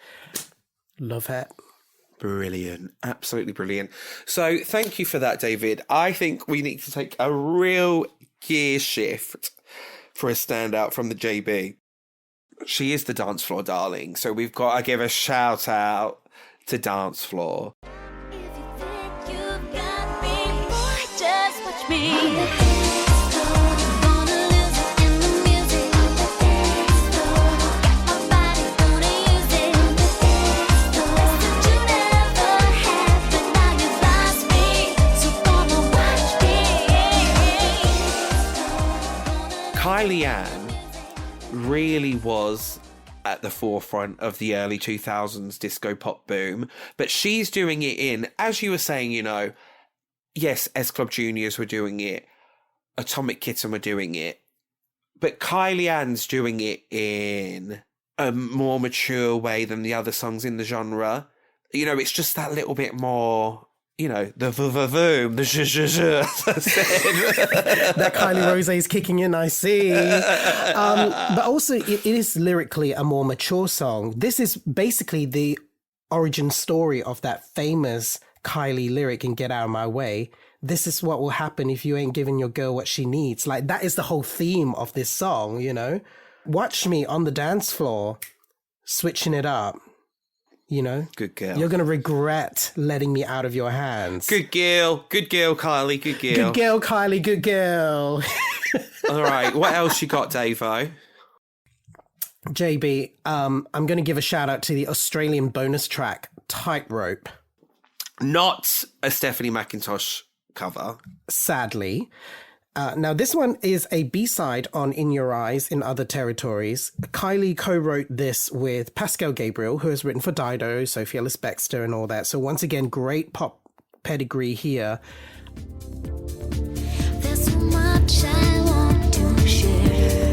Love it. Brilliant. Absolutely brilliant. So thank you for that, David. I think we need to take a real gear shift for a standout from the JB. She is the dance floor darling, so we've got to give a shout out to Dance Floor. If you think you've got me, boy, just watch me. Gonna lose it in the music. Got my body, gonna use it. Best that you never had, but now you've lost me. So come on, watch me. Kylie Ann really was at the forefront of the early 2000s disco pop boom, but she's doing it in, as you were saying, yes, S Club Juniors were doing it, Atomic Kitten were doing it, but Kylie Ann's doing it in a more mature way than the other songs in the genre. It's just that little bit more, the v-v-voom, the zh-zh-zh, as I said. That Kylie Rose is kicking in, I see. But also, it is lyrically a more mature song. This is basically the origin story of that famous Kylie lyric in Get Out of My Way. This is what will happen if you ain't giving your girl what she needs. Like, that is the whole theme of this song, Watch me on the dance floor, switching it up. Good girl. You're going to regret letting me out of your hands. Good girl, Kylie, good girl. Good girl, Kylie, good girl. All right, what else you got, Davo? JB, I'm going to give a shout out to the Australian bonus track, Tightrope. Not a Stephanie McIntosh cover. Sadly. Now, this one is a B-side on In Your Eyes in Other Territories. Kylie co-wrote this with Pascal Gabriel, who has written for Dido, Sophie Ellis-Bextor and all that. So once again, great pop pedigree here. There's so much I want to share.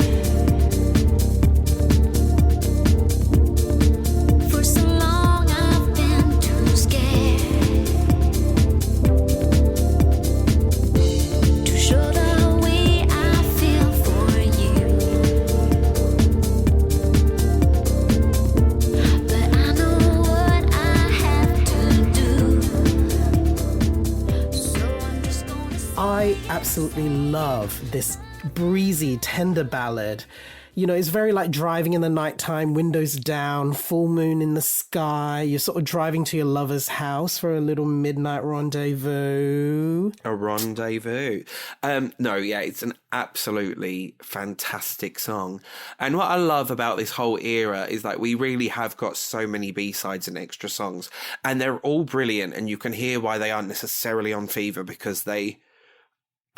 For so long I've been too scared. absolutely love this breezy, tender ballad. You know, it's very like driving in the nighttime, windows down, full moon in the sky. You're sort of driving to your lover's house for a little midnight rendezvous. A rendezvous. No, yeah, it's an absolutely fantastic song. And what I love about this whole era is that we really have got so many B-sides and extra songs. And they're all brilliant. And you can hear why they aren't necessarily on Fever, because they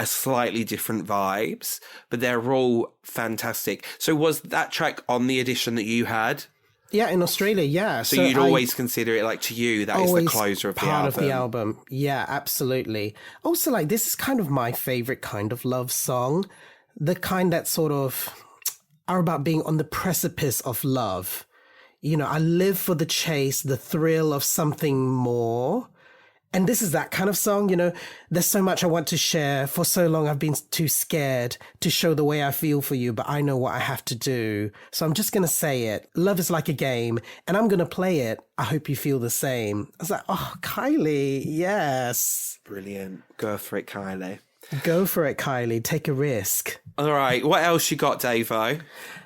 are slightly different vibes, but they're all fantastic. So was that track on the edition that you had? Yeah, in Australia, yeah. So you'd always consider it, like, to you, that is the closer of the album. Part of the album. Yeah, absolutely. Also, like, this is kind of my favorite kind of love song. The kind that sort of are about being on the precipice of love. You know, I live for the chase, the thrill of something more. And this is that kind of song, you know, there's so much I want to share. For so long, I've been too scared to show the way I feel for you, but I know what I have to do. So I'm just going to say it. Love is like a game, and I'm going to play it. I hope you feel the same. I was like, oh, Kylie, yes. Brilliant. Go for it, Kylie. Go for it, Kylie. Take a risk. All right. What else you got, Davo?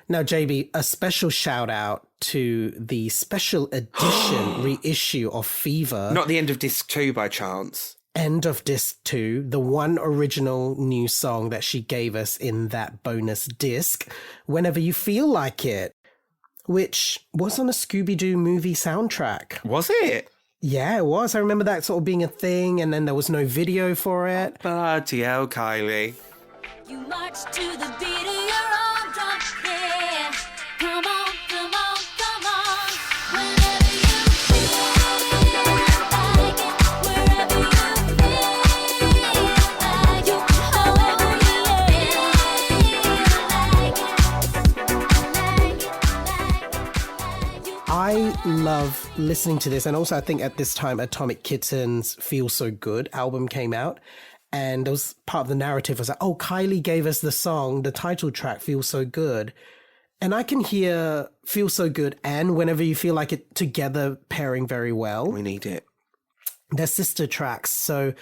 Now, JB, a special shout out to the special edition reissue of Fever. Not the end of disc 2 by chance. End of disc 2, the one original new song that she gave us in that bonus disc, Whenever You Feel Like It, which was on a Scooby-Doo movie soundtrack. Was it? Yeah, it was. I remember that sort of being a thing, and then there was no video for it. Bloody hell, Kylie. You march to the beat of your own drum, yeah. Come on, come on, come on. Whenever you feel like it, wherever you feel like you, however you like it. I love listening to this, and also I think at this time Atomic Kitten's Feel So Good album came out. And it was part of the narrative was like, oh, Kylie gave us the song, the title track, Feel So Good. And I can hear Feel So Good and Whenever You Feel Like It together pairing very well. We need it. They're sister tracks. So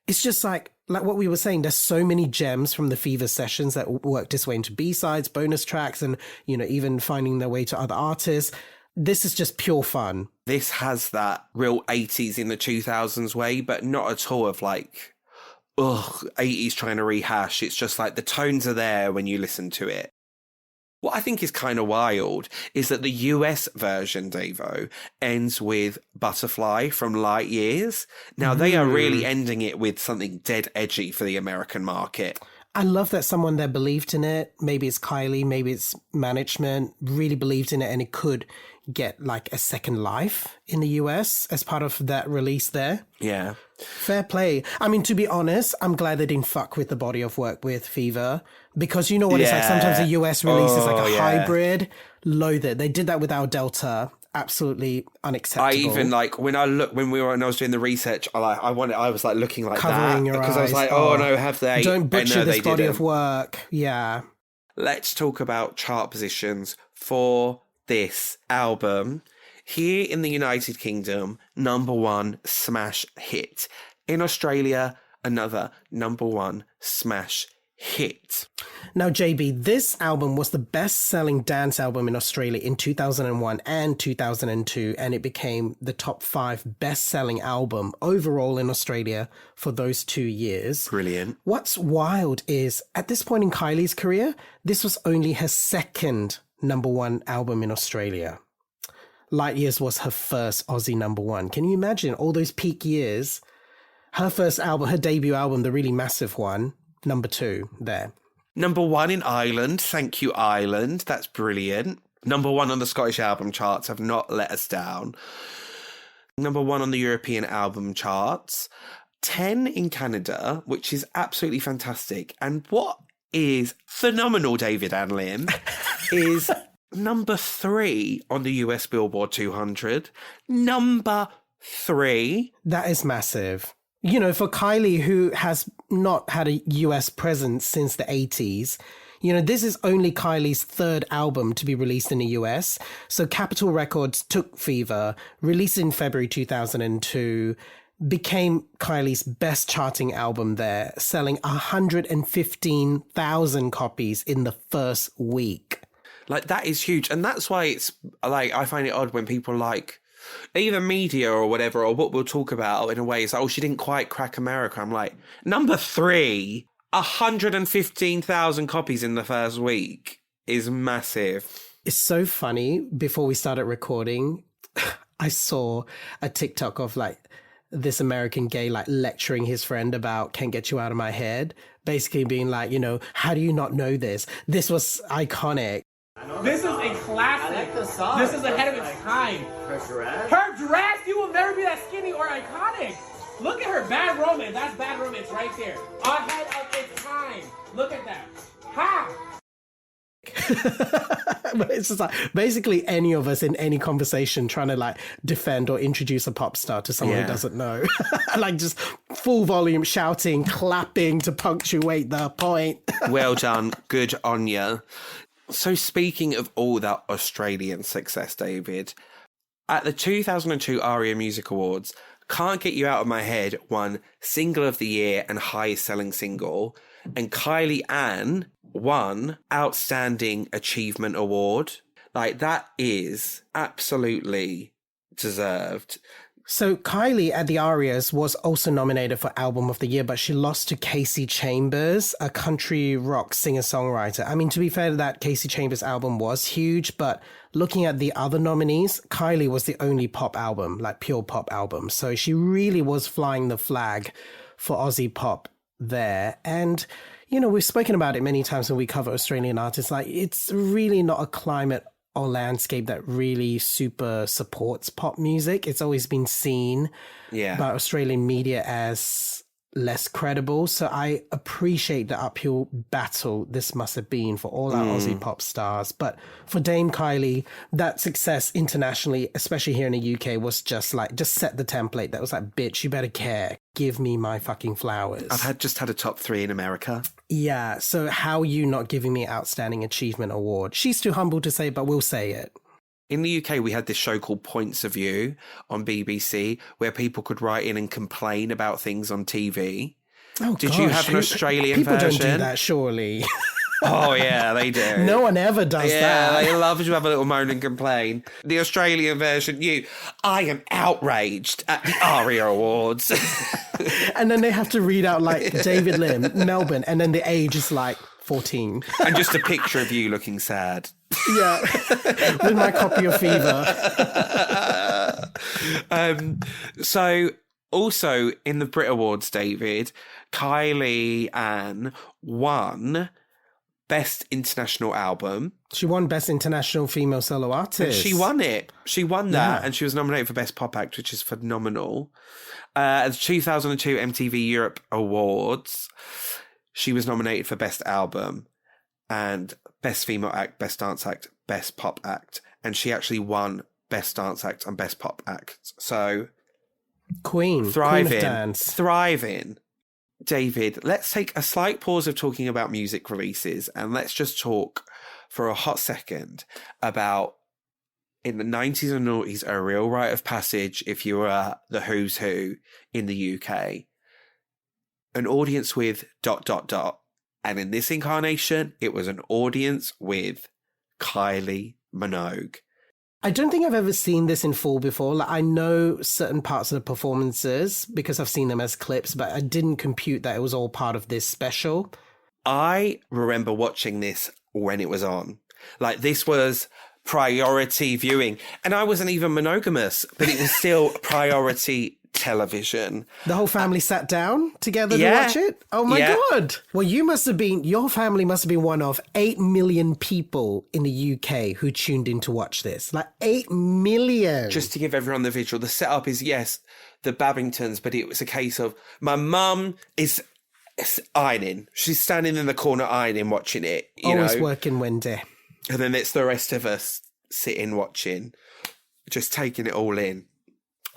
it's just like what we were saying, there's so many gems from the Fever sessions that worked its way into B-sides, bonus tracks, and, you know, even finding their way to other artists. This is just pure fun. This has that real 80s in the 2000s way, but not at all of like... 80s trying to rehash. It's just like the tones are there when you listen to it. What I think is kind of wild is that the US version, Davo, ends with Butterfly from Light Years. Now, they are really ending it with something dead edgy for the American market. I love that someone there believed in it. Maybe it's Kylie, maybe it's management, really believed in it, and it could get like a second life in the US as part of that release there. Yeah. Fair play. I mean, to be honest, I'm glad they didn't fuck with the body of work with Fever, because you know what it's like. Sometimes a US release is like a hybrid. Loathe it. They did that with our Delta. Absolutely unacceptable. I even like when I was doing the research, I was like looking like covering that your because eyes. I was like, oh no, have they? Don't butcher no, this body of work. Yeah. Let's talk about chart positions for this album. Here in the United Kingdom, #1 smash hit. In Australia, another #1 smash hit. Now, JB, this album was the best-selling dance album in Australia in 2001 and 2002, and it became the top 5 best-selling album overall in Australia for those 2 years. Brilliant. What's wild is, at this point in Kylie's career, this was only her second #1 album in Australia. Light Years was her first Aussie #1. Can you imagine all those peak years? Her first album, her debut album, the really massive one, #2 there. #1 in Ireland. Thank you, Ireland. That's brilliant. #1 on the Scottish album charts. Have not let us down. #1 on the European album charts. 10 in Canada, which is absolutely fantastic. And what is phenomenal, David and Lim, is #3 on the US Billboard 200. #3. That is massive. You know, for Kylie, who has not had a US presence since the 80s, you know, this is only Kylie's third album to be released in the US. So Capitol Records took Fever, released in February 2002, became Kylie's best charting album there, selling 115,000 copies in the first week. Like, that is huge. And that's why it's, like, I find it odd when people like, even media or whatever, or what we'll talk about in a way, is like, oh, she didn't quite crack America. I'm like, number 3, 115,000 copies in the first week is massive. It's so funny. Before we started recording, I saw a TikTok of like this American gay like lecturing his friend about Can't Get You Out of My Head, basically being like, you know, how do you not know this? This was iconic. This is a classic. I like the song. This is ahead of its time. Her dress? Her dress, you will never be that skinny or iconic. Look at her, Bad Romance. That's Bad Romance right there. Ahead of its time. Look at that. Ha! But it's just like basically any of us in any conversation trying to like defend or introduce a pop star to someone who doesn't know. Like just full volume shouting, clapping to punctuate the point. Well done. Good on you. So speaking of all that Australian success, David, at the 2002 ARIA Music Awards, Can't Get You Out of My Head won Single of the Year and Highest Selling Single, and Kylie Ann won Outstanding Achievement Award. Like, that is absolutely deserved. So Kylie at the ARIAs was also nominated for Album of the Year, but she lost to Casey Chambers, a country rock singer-songwriter. I mean, to be fair to that, Casey Chambers' album was huge, but looking at the other nominees, Kylie was the only pop album, like pure pop album. So she really was flying the flag for Aussie pop there. And, you know, we've spoken about it many times when we cover Australian artists. Like, it's really not a climate or landscape that really super supports pop music. It's always been seen by Australian media as less credible. So I appreciate the uphill battle this must have been for all our Aussie pop stars. But for Dame Kylie, that success internationally, especially here in the UK, was just set the template. That was like, bitch, you better care. Give me my fucking flowers. I've just had a top 3 in America. Yeah, so how are you not giving me Outstanding Achievement Award? She's too humble to say, but we'll say it. In the UK, we had this show called Points of View on BBC where people could write in and complain about things on TV. Oh, Did you have an Australian people version? People don't do that, surely. Oh, yeah, they do. No one ever does that. Yeah, they love to have a little moan and complain. The Australian version, I am outraged at the ARIA Awards. And then they have to read out like David Lim, Melbourne, and then the age is like 14. And just a picture of you looking sad. Yeah, with my copy of Fever. So also in the Brit Awards, David, Kylie Ann won Best International Album. She won Best International Female Solo Artist. And she won it. She won that, Yeah. and she was nominated for Best Pop Act, which is phenomenal. At the 2002 MTV Europe Awards, she was nominated for Best Album and Best Female Act, Best Dance Act, Best Pop Act, and she actually won Best Dance Act and Best Pop Act. So Queen of thriving. Dance. David, let's take a slight pause of talking about music releases and let's just talk for a hot second about, in the 90s and noughties, a real rite of passage if you were the who's who in the UK. An audience with ... And in this incarnation, it was an audience with Kylie Minogue. I don't think I've ever seen this in full before. Like, I know certain parts of the performances because I've seen them as clips, but I didn't compute that it was all part of this special. I remember watching this when it was on. Like, this was priority viewing. And I wasn't even monogamous, but it was still priority television. The whole family sat down together Yeah. to watch it? Oh my Yeah. God. Well, your family must have been one of 8 million people in the UK who tuned in to watch this. Like 8 million. Just to give everyone the visual, the setup is, yes, the Babingtons, but it was a case of my mum is ironing. She's standing in the corner ironing, watching it. Always working, Wendy. And then it's the rest of us sitting, watching, just taking it all in.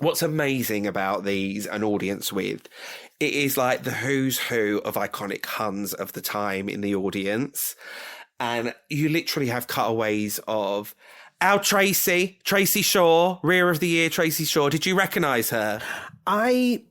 What's amazing about these, an audience with, it is like the who's who of iconic Huns of the time in the audience. And you literally have cutaways of our Tracy Shaw, Rear of the Year Tracy Shaw. Did you recognise her? I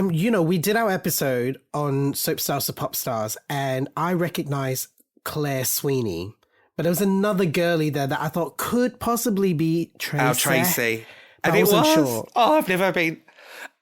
we did our episode on Soap Stars to Pop Stars, and I recognize Claire Sweeney. But there was another girlie there that I thought could possibly be Tracy. Oh, Tracy. And I it wasn't was. sure. Oh, I've never been.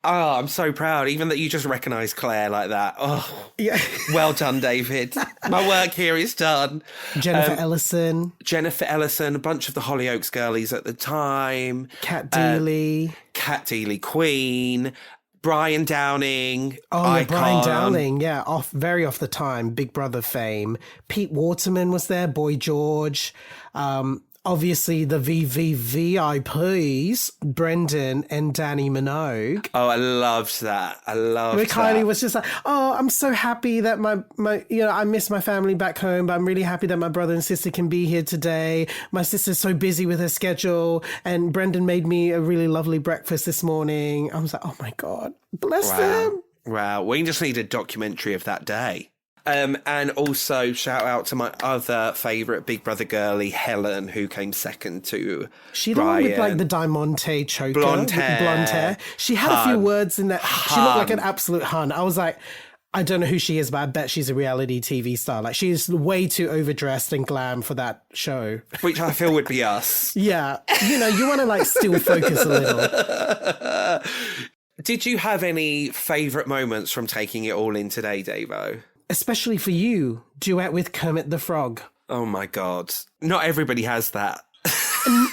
Oh, I'm so proud. Even that you just recognise Claire like that. Oh, Yeah. well done, David. My work here is done. Jennifer Ellison, Jennifer Ellison, a bunch of the Hollyoaks girlies at the time. Kat Deely. Kat Deely Queen. Brian Downing. Oh, yeah, Brian Icon. Dowling. Yeah, very off the time. Big Brother fame. Pete Waterman was there. Boy George. Obviously, the VVVIPs, Brendan and Danny Minogue. Oh, I loved that. I loved Where that. Kylie was just like, oh, I'm so happy that my I miss my family back home, but I'm really happy that my brother and sister can be here today. My sister's so busy with her schedule, and Brendan made me a really lovely breakfast this morning. I was like, oh my God, bless them. Wow. We just need a documentary of that day. And also shout out to my other favourite Big Brother girlie, Helen, who came second to She the one with Brian. like the Diamante choker. Blonde with the hair. blonde hair. She had a few Hun. words in that. She looked like an absolute hun. I was like, I don't know who she is, but I bet she's a reality TV star. Like, she's way too overdressed and glam for that show. Which I feel would be us. Yeah. You want to like still focus a little. Did you have any favourite moments from taking it all in today, Davo? Especially for you, duet with Kermit the Frog. Oh my God. Not everybody has that.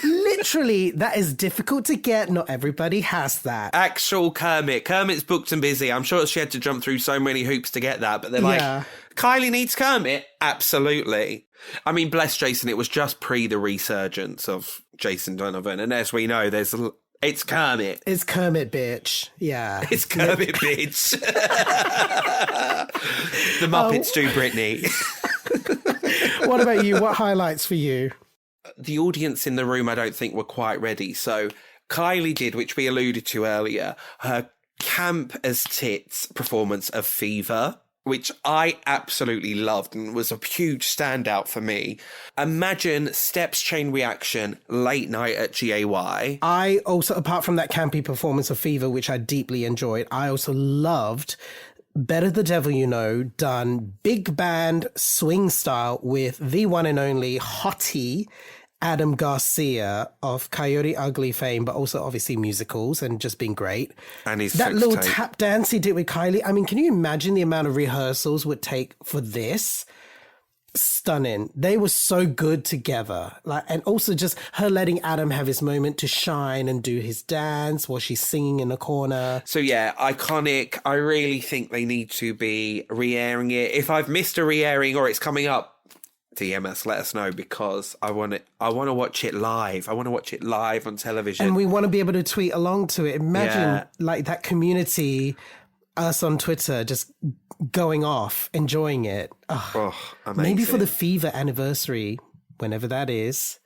Literally, that is difficult to get. Not everybody has that. Actual Kermit. Kermit's booked and busy. I'm sure she had to jump through so many hoops to get that, but they're like, Yeah. Kylie needs Kermit? Absolutely. I mean, bless Jason, it was just pre the resurgence of Jason Donovan, and as we know, it's Kermit. It's Kermit, bitch. Yeah. It's Kermit, bitch. The Muppets do Britney. What about you? What highlights for you? The audience in the room, I don't think, were quite ready. So Kylie did, which we alluded to earlier, her camp as tits performance of Fever, which I absolutely loved and was a huge standout for me. Imagine Steps Chain Reaction late night at GAY. I also, apart from that campy performance of Fever, which I deeply enjoyed, I also loved Better the Devil You Know, done big band swing style with the one and only hottie Adam Garcia of Coyote Ugly fame, but also obviously musicals and just being great. And his that sex little tape. tap dance he did with Kylie. I mean, can you imagine the amount of rehearsals would take for this? Stunning. They were so good together. Like, and also just her letting Adam have his moment to shine and do his dance while she's singing in the corner. So yeah, iconic. I really think they need to be re-airing it. If I've missed a re-airing or it's coming up, DM us, let us know, because I want to watch it live. I want to watch it live on television. And we want to be able to tweet along to it. Imagine Yeah. like that community, us on Twitter, just going off, enjoying it. Ugh. Oh, amazing. Maybe for the Fever anniversary, whenever that is.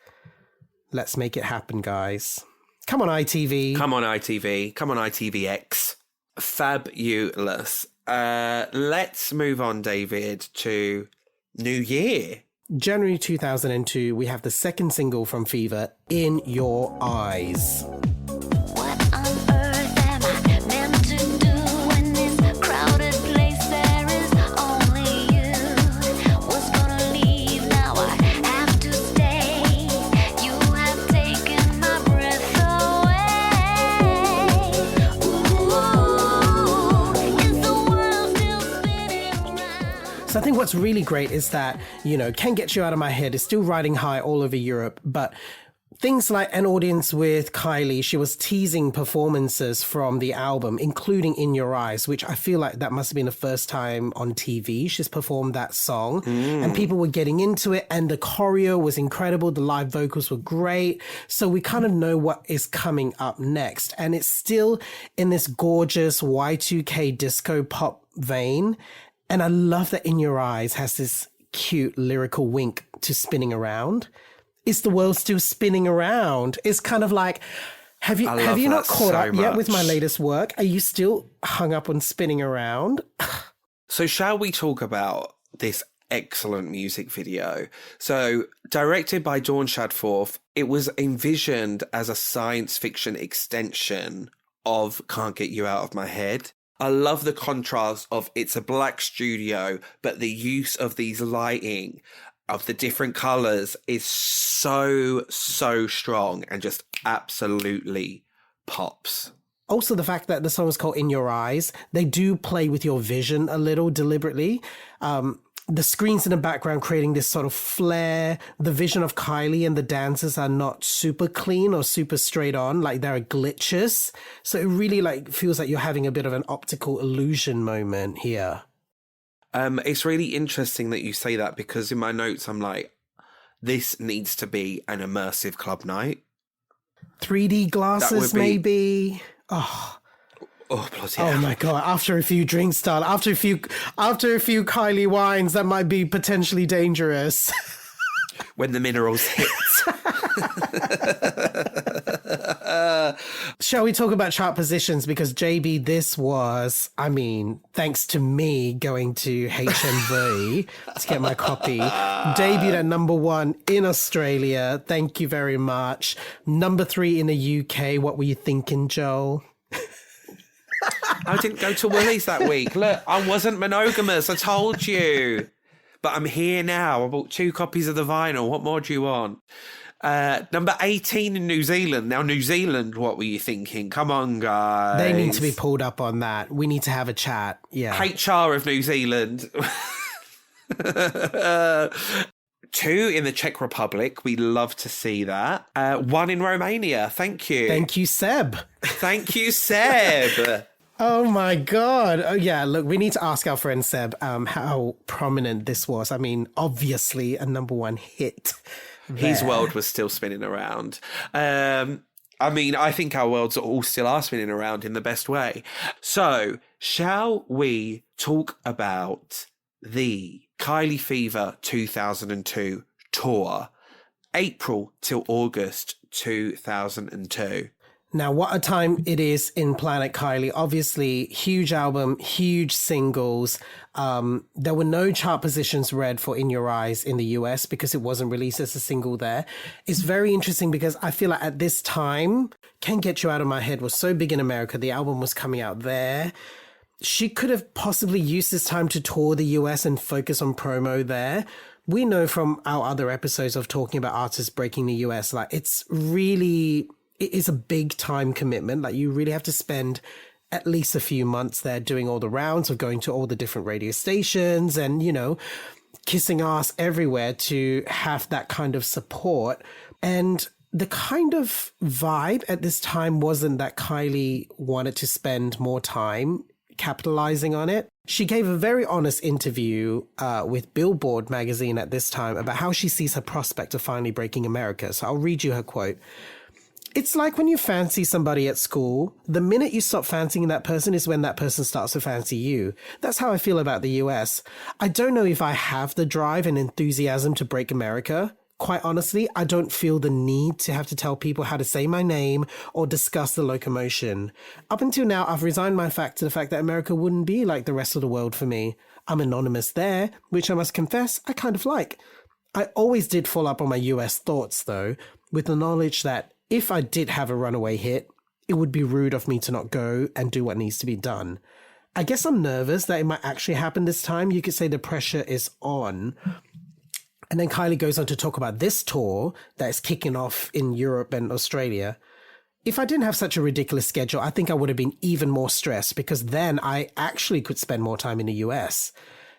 Let's make it happen, guys. Come on, ITV. Come on, ITV. Come on, ITVX. Fabulous. Let's move on, David, to New Year. January 2002, we have the second single from Fever, In Your Eyes. What on earth am I meant to do in this crowded place? There is only you. Was gonna leave, now I have to stay. You have taken my breath away. Ooh, is the world still spinning round? So I think what's really great is that, Can't Get You Out of My Head is still riding high all over Europe, but things like An Audience with Kylie, she was teasing performances from the album, including In Your Eyes, which I feel like that must have been the first time on TV she's performed that song. And people were getting into it, and the choreo was incredible. The live vocals were great. So we kind of know what is coming up next. And it's still in this gorgeous Y2K disco pop vein. And I love that In Your Eyes has this cute lyrical wink to spinning around. Is the world still spinning around? It's kind of like, have you love not that caught so up yet with my much. latest work? Are you still hung up on spinning around? So shall we talk about this excellent music video? So directed by Dawn Shadforth, it was envisioned as a science fiction extension of Can't Get You Out of My Head. I love the contrast of it's a black studio, but the use of these lighting of the different colours is so strong and just absolutely pops. Also, the fact that the song is called In Your Eyes, they do play with your vision a little deliberately. The screens in the background creating this sort of flare. The vision of Kylie and the dancers are not super clean or super straight on, like there are glitches. So it really like feels like you're having a bit of an optical illusion moment here. It's really interesting that you say that, because in my notes I'm like, this needs to be an immersive club night. 3D glasses, maybe. Oh, bloody hell. oh my god! After a few drinks, darling. After a few Kylie wines, that might be potentially dangerous. When the minerals hit. Shall we talk about chart positions? Because JB, this was, I mean, thanks to me going to HMV to get my copy, debuted at number 1 in Australia. Thank you very much. Number 3 in the UK. What were you thinking, Joel? I didn't go to Woolies that week. Look, I wasn't monogamous. I told you. But I'm here now. I bought 2 copies of the vinyl. What more do you want? Number 18 in New Zealand. Now, New Zealand, what were you thinking? Come on, guys. They need to be pulled up on that. We need to have a chat. Yeah. HR of New Zealand. 2 in the Czech Republic. We love to see that. 1 in Romania. Thank you. Thank you, Seb. Thank you, Seb. Oh my God. Oh yeah, look, we need to ask our friend Seb how prominent this was. I mean, obviously a number 1 hit. His world was still spinning around. I mean, I think our worlds all still are spinning around in the best way. So, shall we talk about the Kylie Fever 2002 tour, April till August 2002? Now, what a time it is in Planet Kylie. Obviously, huge album, huge singles. There were no chart positions read for In Your Eyes in the US because it wasn't released as a single there. It's very interesting because I feel like at this time, Can't Get You Out of My Head was so big in America. The album was coming out there. She could have possibly used this time to tour the US and focus on promo there. We know from our other episodes of talking about artists breaking the US, like it's really... It is a big time commitment. Like you really have to spend at least a few months there doing all the rounds of going to all the different radio stations and, you know, kissing ass everywhere to have that kind of support. And the kind of vibe at this time wasn't that Kylie wanted to spend more time capitalizing on it. She gave a very honest interview with Billboard magazine at this time about how she sees her prospect of finally breaking America. So I'll read you her quote. It's like when you fancy somebody at school, the minute you stop fancying that person is when that person starts to fancy you. That's how I feel about the US. I don't know if I have the drive and enthusiasm to break America. Quite honestly, I don't feel the need to have to tell people how to say my name or discuss the locomotion. Up until now, I've resigned my fact to the fact that America wouldn't be like the rest of the world for me. I'm anonymous there, which I must confess I kind of like. I always did fall up on my US thoughts though, with the knowledge that if I did have a runaway hit, it would be rude of me to not go and do what needs to be done. I guess I'm nervous that it might actually happen this time. You could say the pressure is on. And then Kylie goes on to talk about this tour that is kicking off in Europe and Australia. If I didn't have such a ridiculous schedule, I think I would have been even more stressed because then I actually could spend more time in the US.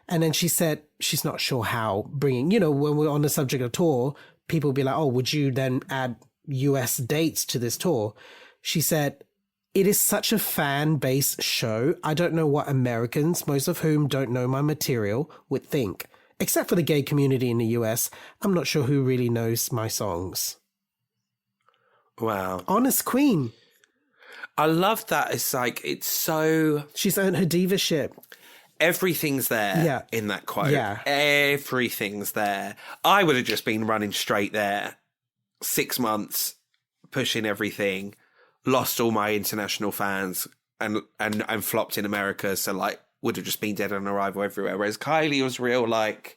And then she said she's not sure how bringing, you know, when we're on the subject of tour, people will be like, oh, would you then add US dates to this tour? She said, it is such a fan-based show. I don't know what Americans, most of whom don't know my material, would think. Except for the gay community in the US, I'm not sure who really knows my songs. Wow. Honest queen. I love that. It's like, it's so... She's earned her divaship. Everything's there in that quote. Yeah. Everything's there. I would have just been running straight there. 6 months, pushing everything, lost all my international fans and flopped in America. So like would have just been dead on arrival everywhere. Whereas Kylie was real, like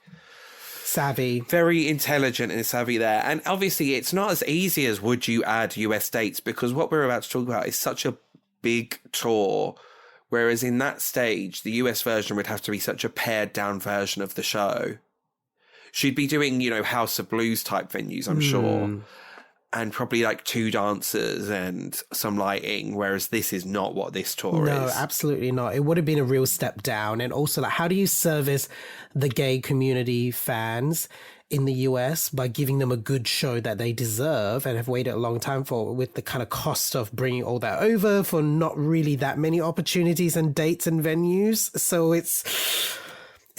savvy, very intelligent and savvy there. And obviously it's not as easy as would you add US dates, because what we're about to talk about is such a big tour Whereas in that stage, the US version would have to be such a pared down version of the show. She'd be doing, you know, House of Blues type venues, I'm sure. And probably like 2 dancers and some lighting, whereas this is not what this tour No, is. absolutely not. It would have been a real step down. And also, like, how do you service the gay community fans in the US by giving them a good show that they deserve and have waited a long time for, with the kind of cost of bringing all that over for not really that many opportunities and dates and venues? So it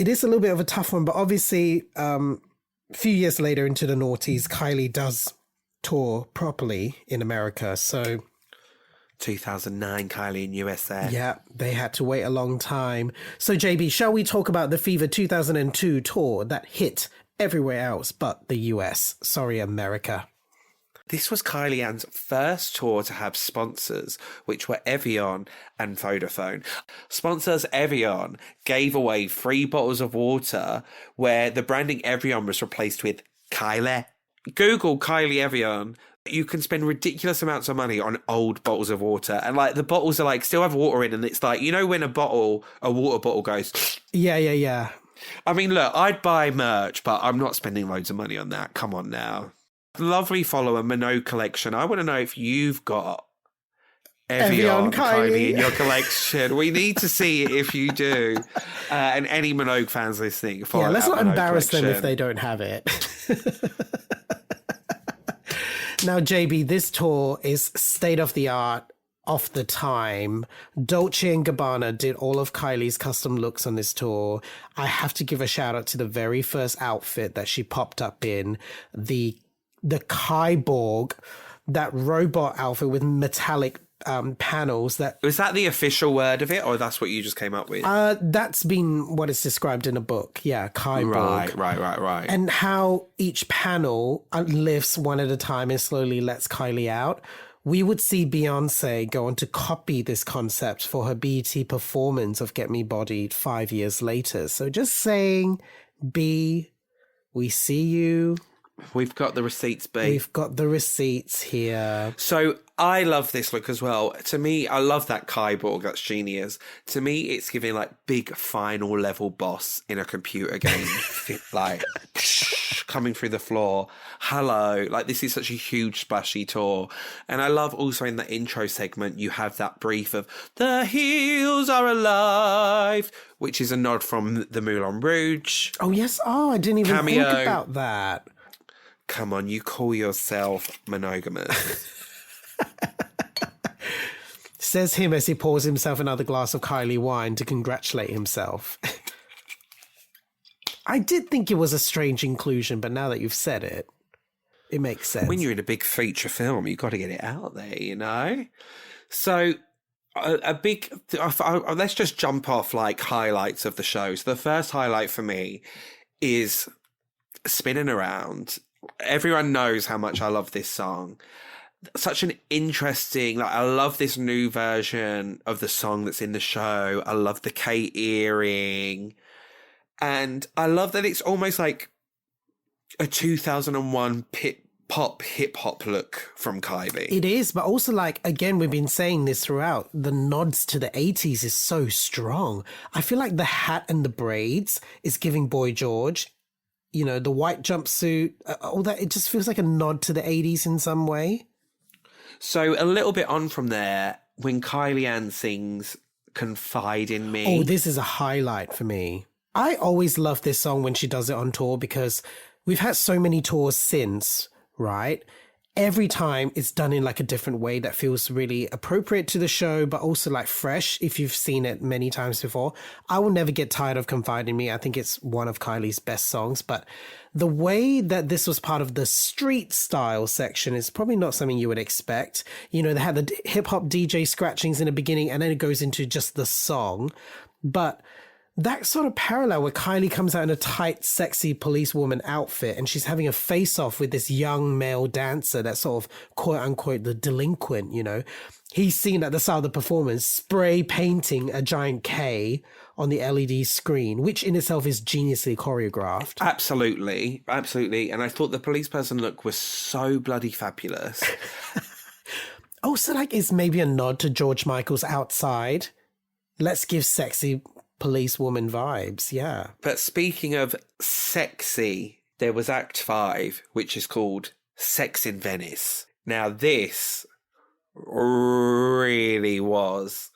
is a little bit of a tough one. But obviously, a few years later into the noughties, Kylie does tour properly in America. So 2009, Kylie in USA. yeah, they had to wait a long time. So JB, shall we talk about the Fever 2002 tour that hit everywhere else but the US? Sorry, America. This was Kylie Ann's first tour to have sponsors, which were Evian and Vodafone. Sponsors Evian gave away free bottles of water where the branding Evian was replaced with Kylie. Google Kylie Evian. You can spend ridiculous amounts of money on old bottles of water. And like the bottles are like still have water in, and it's like, you know, when a water bottle goes. Yeah. I mean, look, I'd buy merch, but I'm not spending loads of money on that. Come on now. Lovely follower, Minogue Collection. I want to know if you've got Evian Kylie in your collection. We need to see if you do. And any Minogue fans listening. Yeah, let's not Minogue embarrass them if Collection. they don't have it. Now, JB, this tour is state of the art, of the time. Dolce & Gabbana did all of Kylie's custom looks on this tour. I have to give a shout out to the very first outfit that she popped up in, the Kyborg, that robot outfit with metallic panels that Was that the official word of it, or that's what you just came up with? that's been what is described in a book. Yeah, Kyborg. Right. And how each panel lifts one at a time and slowly lets Kylie out. We would see Beyonce go on to copy this concept for her BET performance of Get Me Bodied 5 years later. So just saying, B, we see you. We've got the receipts, B. We've got the receipts here. So I love this look as well. To me, I love that Kyborg. That's genius. To me, it's giving like big final level boss in a computer game. Like coming through the floor. Hello. Like this is such a huge splashy tour. And I love also in the intro segment, you have that brief of the heels are alive, which is a nod from the Moulin Rouge. Oh, yes. Oh, I didn't even Cameo. think about that. Come on, you call yourself monogamous. Says him as he pours himself another glass of Kylie wine to congratulate himself. I did think it was a strange inclusion, but now that you've said it, it makes sense. When you're in a big feature film, you've got to get it out there, you know? So let's just jump off like highlights of the show. So the first highlight for me is Spinning Around. Everyone knows how much I love this song. Such an interesting, like, I love this new version of the song that's in the show. I love the Kate earring. And I love that it's almost like a 2001 pop hip hop look from Kylie. It is, but also, like, again, we've been saying this throughout, the nods to the 80s is so strong. I feel like the hat and the braids is giving Boy George. You know, the white jumpsuit, all that, it just feels like a nod to the 80s in some way. So a little bit on from there, when Kylie Ann sings Confide in Me. Oh, this is a highlight for me. I always love this song when she does it on tour because we've had so many tours since, right? Every time it's done in like a different way that feels really appropriate to the show, but also like fresh if you've seen it many times before. I will never get tired of Confide in Me. I think it's one of Kylie's best songs, but the way that this was part of the street style section is probably not something you would expect. You know, they had the hip hop DJ scratchings in the beginning and then it goes into just the song. But that sort of parallel where Kylie comes out in a tight, sexy policewoman outfit and she's having a face-off with this young male dancer that's sort of quote-unquote the delinquent, you know. He's seen at the start of the performance spray painting a giant K on the LED screen, which in itself is geniusly choreographed. Absolutely. And I thought the police person look was so bloody fabulous. Also, like, it's maybe a nod to George Michael's Outside. Let's give sexy policewoman vibes. Yeah. But speaking of sexy, there was Act 5, which is called Sex in Venice. Now, this really was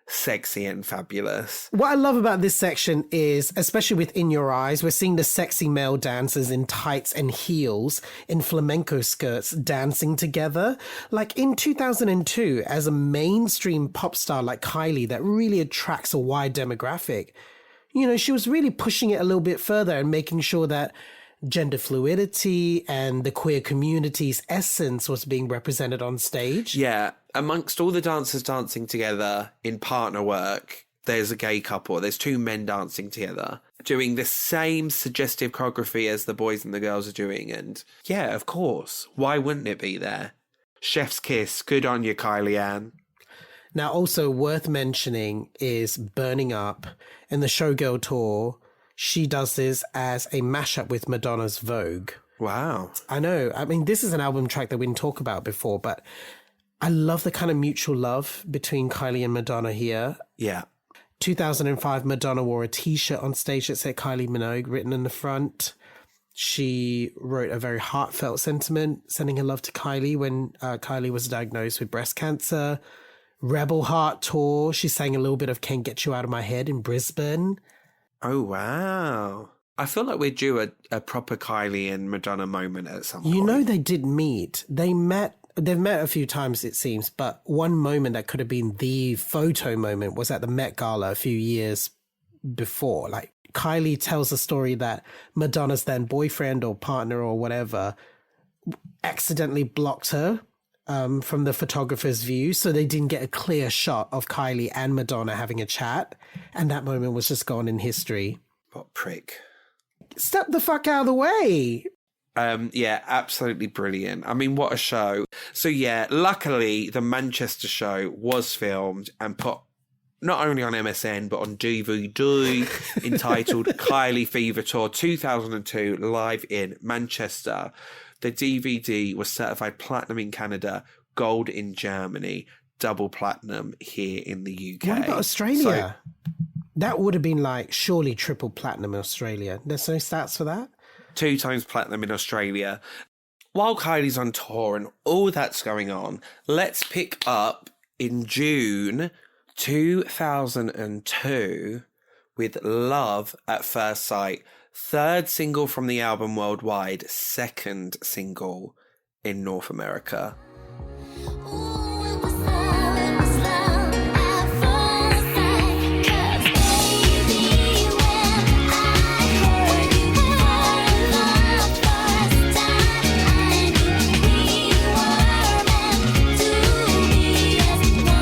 sexy and fabulous. What I love about this section is, especially with In Your Eyes, we're seeing the sexy male dancers in tights and heels in flamenco skirts dancing together. Like in 2002, as a mainstream pop star like Kylie that really attracts a wide demographic, you know, she was really pushing it a little bit further and making sure that gender fluidity and the queer community's essence was being represented on stage. Yeah, amongst all the dancers dancing together in partner work, there's a gay couple. There's two men dancing together, doing the same suggestive choreography as the boys and the girls are doing. And yeah, of course, why wouldn't it be there? Chef's kiss. Good on you, Kylie Ann. Now, also worth mentioning is Burning Up in the Showgirl tour. She does this as a mashup with Madonna's Vogue. Wow. I know. I mean, this is an album track that we didn't talk about before, but I love the kind of mutual love between Kylie and Madonna here. Yeah. 2005, Madonna wore a t-shirt on stage that said Kylie Minogue written in the front. She wrote a very heartfelt sentiment, sending her love to Kylie when Kylie was diagnosed with breast cancer. Rebel Heart tour. She sang a little bit of Can't Get You Out of My Head in Brisbane. Oh, wow. I feel like we're due a proper Kylie and Madonna moment at some point. You know, they did meet. They've met a few times, it seems, but one moment that could have been the photo moment was at the Met Gala a few years before. Like, Kylie tells a story that Madonna's then boyfriend or partner or whatever accidentally blocked her from the photographer's view, so they didn't get a clear shot of Kylie and Madonna having a chat, and that moment was just gone in history. What prick. Step the fuck out of the way. Yeah, absolutely brilliant. I mean, what a show. So yeah, luckily the Manchester show was filmed and put not only on MSN but on DVD entitled Kylie Fever Tour 2002 live in Manchester. The DVD was certified platinum in Canada, gold in Germany, double platinum here in the UK. What about Australia? That would have been like surely triple platinum in Australia. There's no stats for that? 2 times platinum in Australia. While Kylie's on tour and all that's going on, let's pick up in June 2002 with Love at First Sight. 3rd single from the album worldwide, 2nd single in North America. Ooh, it was love at first sight. 'Cause baby, when I heard you for the first time, I knew we were meant to be as one.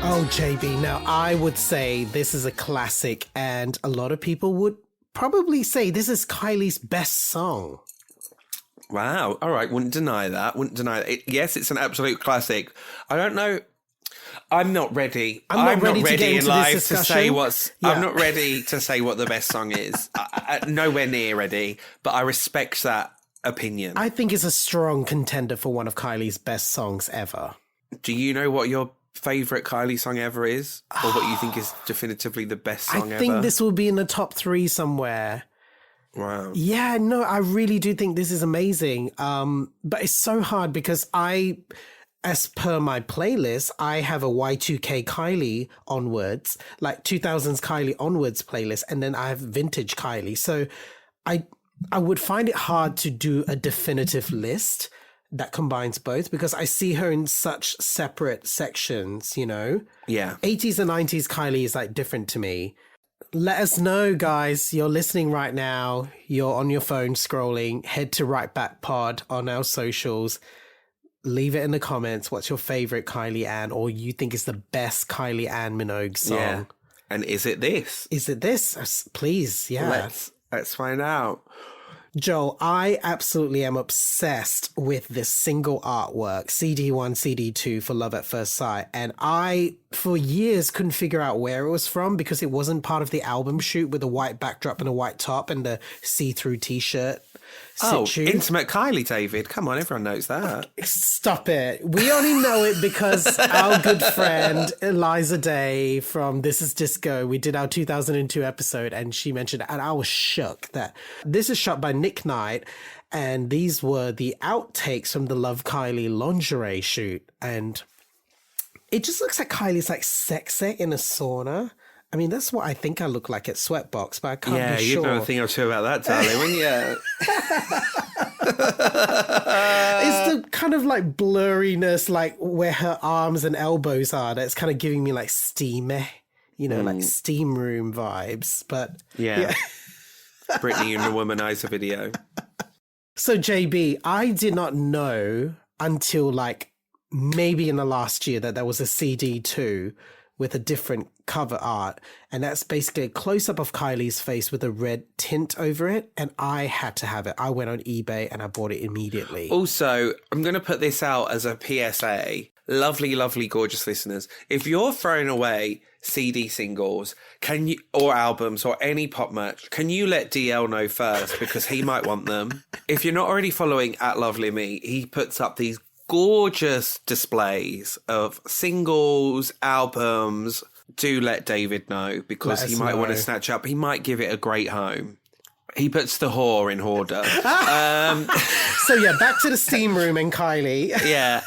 Oh, JB. Now, I would say this is a classic, and a lot of people would probably say this is Kylie's best song. Wow. All right. Wouldn't deny that. Yes, it's an absolute classic. I don't know. I'm not ready. I'm not ready to get in into live this to say discussion. what's. Yeah. I'm not ready to say what the best song is. Nowhere near ready. But I respect that opinion. I think it's a strong contender for one of Kylie's best songs ever. Do you know what your favourite Kylie song ever is? Or what you think is definitively the best song ever? I think this will be in the top 3 somewhere. Wow. Yeah, no, I really do think this is amazing. But it's so hard because as per my playlist, I have a Y2K Kylie onwards, like 2000s Kylie onwards playlist, and then I have vintage Kylie. So I would find it hard to do a definitive list that combines both because I see her in such separate sections, you know? Yeah. 80s and 90s Kylie is like different to me. Let us know, guys. You're listening right now. You're on your phone scrolling. Head to Right Back Pod on our socials. Leave it in the comments. What's your favorite Kylie Ann, or you think is the best Kylie Ann Minogue song? Yeah. And is it this? Is it this? Please, yeah. Let's find out. Joel, I absolutely am obsessed with this single artwork, CD1, CD2 for Love at First Sight. And I, for years, couldn't figure out where it was from because it wasn't part of the album shoot with a white backdrop and a white top and the see-through t-shirt. Oh, situ. Intimate Kylie, David. Come on, everyone knows that. Stop it. We only know it because our good friend Eliza Day from This Is Disco, we did our 2002 episode and she mentioned it, and I was shook that this is shot by Nick Knight, and these were the outtakes from the Love Kylie lingerie shoot, and it just looks like Kylie's like sexy in a sauna. I mean, that's what I think I look like at Sweatbox, but I can't be sure. Yeah, you know a thing or two about that, darling, wouldn't you? It's the kind of like blurriness, like where her arms and elbows are, that's kind of giving me like steamy, like steam room vibes. But yeah. Britney in the Womanizer video. So JB, I did not know until like maybe in the last year that there was a CD2 with a different cover art, and that's basically a close-up of Kylie's face with a red tint over it, and I had to have it. I went on eBay and I bought it immediately. Also, I'm going to put this out as a PSA. Lovely, lovely, gorgeous listeners. If you're throwing away CD singles, or albums or any pop merch, can you let DL know first, because he might want them. If you're not already following at Lovely Me, he puts up these gorgeous displays of singles, albums. Do let David know, because he might want to snatch up. He might give it a great home. He puts the whore in hoarder. So yeah, back to the steam room and Kylie. Yeah.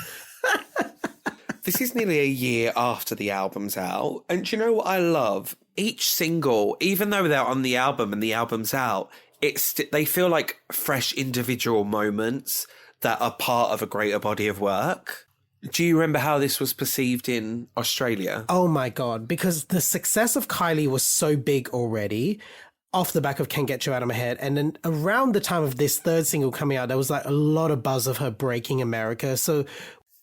This is nearly a year after the album's out. And do you know what I love? Each single, even though they're on the album and the album's out, they feel like fresh individual moments that are part of a greater body of work. Do you remember how this was perceived in Australia? Oh my God, because the success of Kylie was so big already off the back of Can't Get You Out of My Head. And then around the time of this third single coming out, there was like a lot of buzz of her breaking America. So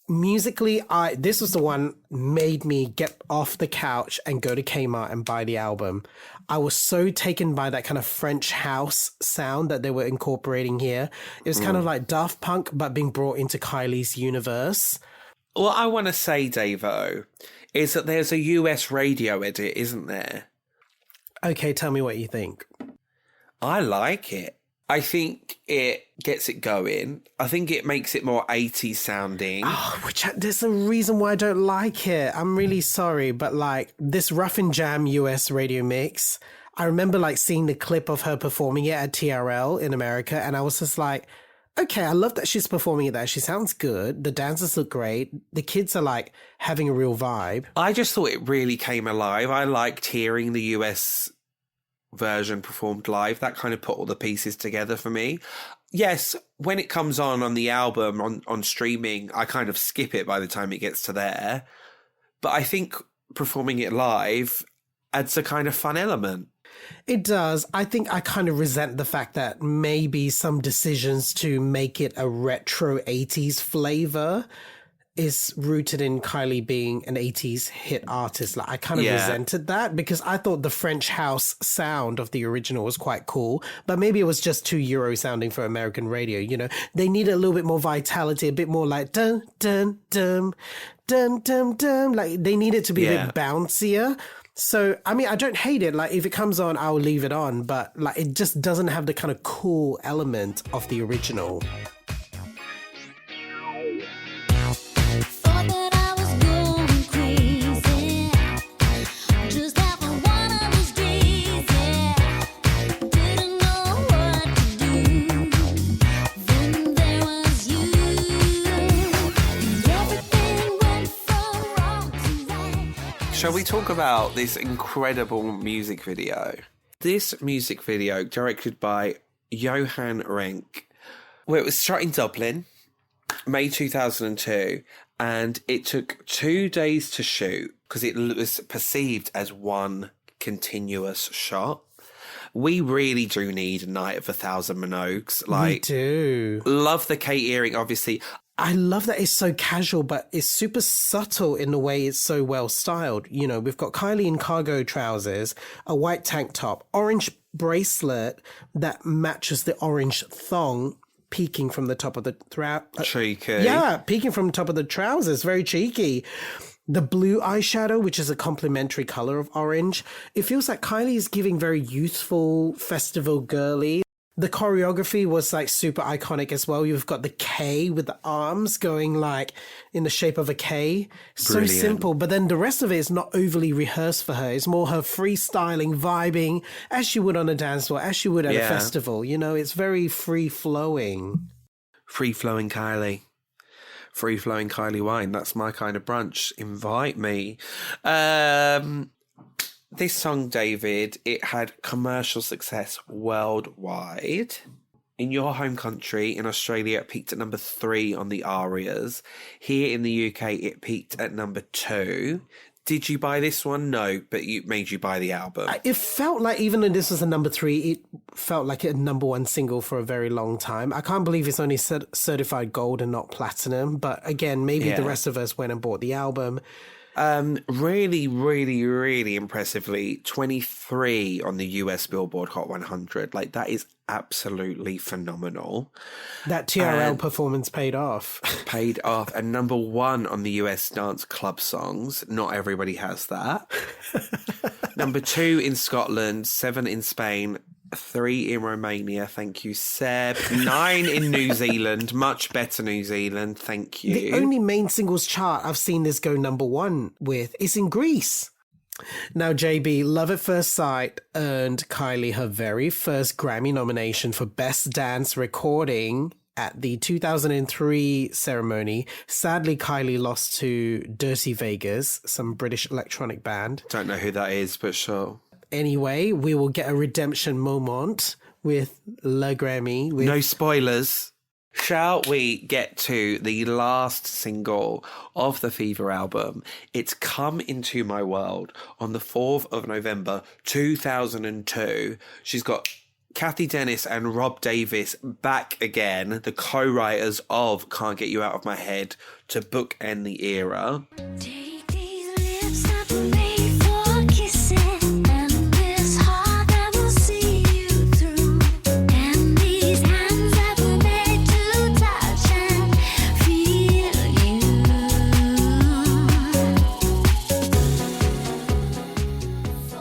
musically, this was the one made me get off the couch and go to Kmart and buy the album. I was so taken by that kind of French house sound that they were incorporating here. It was kind of like Daft Punk, but being brought into Kylie's universe. What I want to say, Davo, is that there's a US radio edit, isn't there? Okay, tell me what you think. I like it. I think it gets it going. I think it makes it more 80s sounding. Oh, there's a reason why I don't like it. I'm really sorry, but like this Rough and Jam US radio mix, I remember like seeing the clip of her performing it at TRL in America, and I was just like, okay, I love that she's performing it there. She sounds good. The dancers look great. The kids are like having a real vibe. I just thought it really came alive. I liked hearing the US version performed live. That kind of put all the pieces together for me. Yes, when it comes on the album, on streaming, I kind of skip it by the time it gets to there. But I think performing it live adds a kind of fun element. It does. I think I kind of resent the fact that maybe some decisions to make it a retro 80s flavor is rooted in Kylie being an 80s hit artist. Like I kind of resented that, because I thought the French house sound of the original was quite cool, but maybe it was just too Euro sounding for American radio. They needed a little bit more vitality, a bit more like dun dun dun dun dun dun. Like they need it to be a bit bouncier. So, I mean, I don't hate it. Like, if it comes on, I'll leave it on. But, like, it just doesn't have the kind of cool element of the original. Thought that I was going crazy, just having one of those days, yeah. Didn't know what to do. Then there was you, and everything went from wrong to right. Shall we talk about this incredible music video? This music video, directed by Johan Renck, where it was shot in Dublin, May 2002, and it took 2 days to shoot because it was perceived as one continuous shot. We really do need a night of 1,000 Minogues. We do. Love the Kate earring, obviously. I love that it's so casual, but it's super subtle in the way it's so well styled. We've got Kylie in cargo trousers, a white tank top, orange bracelet that matches the orange thong peeking from the top of the Cheeky. Yeah, peeking from the top of the trousers. Very cheeky. The blue eyeshadow, which is a complementary color of orange. It feels like Kylie is giving very youthful, festival girly. The choreography was like super iconic as well. You've got the K with the arms going like in the shape of a K. So Brilliant. simple. But then the rest of it is not overly rehearsed for her. It's more her freestyling, vibing as she would on a dance floor, as she would at a festival. You know, it's very free flowing. Free-flowing Kylie. Free-flowing Kylie wine. That's my kind of brunch. Invite me. This song, David, it had commercial success worldwide. In your home country, in Australia, it peaked at number 3 on the ARIAs. Here in the UK, it peaked at number 2. Did you buy this one? No, but it made you buy the album. It felt like, even though this was a number 3, it felt like a number 1 single for a very long time. I can't believe it's only certified gold and not platinum. But again, maybe the rest of us went and bought the album. Really, really, really impressively, 23 on the US Billboard Hot 100. Like, that is absolutely phenomenal. That TRL performance paid off. Paid off. And number 1 on the US Dance Club Songs. Not everybody has that. Number 2 in Scotland, 7 in Spain, 3 in Romania, thank you, Seb. 9 in New Zealand, much better New Zealand, thank you. The only main singles chart I've seen this go number 1 with is in Greece. Now, JB, Love at First Sight earned Kylie her very first Grammy nomination for Best Dance Recording at the 2003 ceremony. Sadly, Kylie lost to Dirty Vegas, some British electronic band. Don't know who that is, but sure. Anyway, we will get a redemption moment with Le Grammy. No spoilers. Shall we get to the last single of the Fever album? It's Come Into My World on the 4th of November 2002. She's got Kathy Dennis and Rob Davis back again, the co-writers of Can't Get You Out of My Head, to bookend the era. Take these lips that were made for kissing, and this heart that will see you through, and these hands that were made to touch and feel you.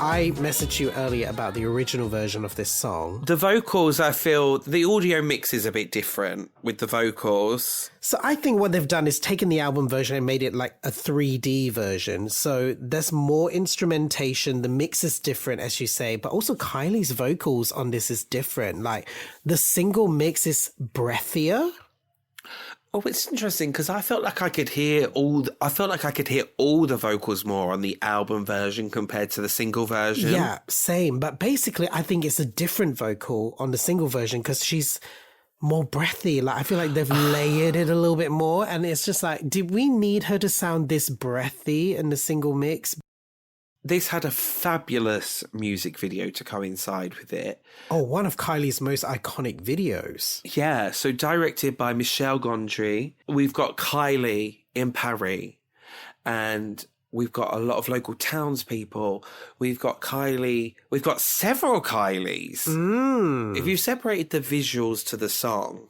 I messaged you earlier about the original version of this song. The vocals, I feel, the audio mix is a bit different with the vocals. So I think what they've done is taken the album version and made it like a 3D version. So there's more instrumentation. The mix is different, as you say, but also Kylie's vocals on this is different. Like the single mix is breathier. Oh, it's interesting because I felt like I could hear all the vocals more on the album version compared to the single version. Yeah, same. But basically, I think it's a different vocal on the single version because she's more breathy. Like I feel like they've layered it a little bit more, and it's just like, did we need her to sound this breathy in the single mix? This had a fabulous music video to coincide with it. Oh, one of Kylie's most iconic videos. Yeah, so directed by Michel Gondry. We've got Kylie in Paris, and we've got a lot of local townspeople. We've got Kylie. We've got several Kylies. If you separated the visuals to the song,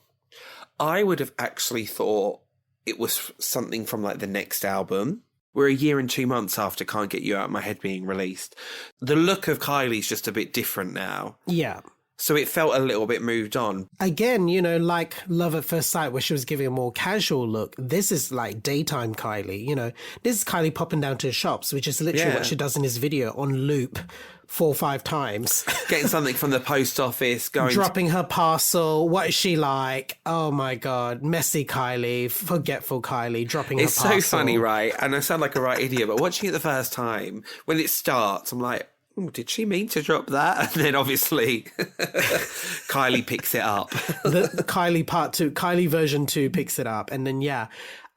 I would have actually thought it was something from like the next album. We're a year and 2 months after Can't Get You Out of My Head being released. The look of Kylie's just a bit different now. Yeah. So it felt a little bit moved on. Again, you know, like Love at First Sight, where she was giving a more casual look. This is like daytime Kylie, you know. This is Kylie popping down to the shops, which is literally what she does in this video on loop 4 or 5 times. Getting something from the post office, dropping her parcel. What is she like? Oh my God. Messy Kylie, forgetful Kylie, dropping her parcel. It's so funny, right? And I sound like a right idiot, but watching it the first time, when it starts, I'm like, did she mean to drop that? And then obviously Kylie picks it up. the Kylie part 2, Kylie version 2 picks it up. And then, yeah,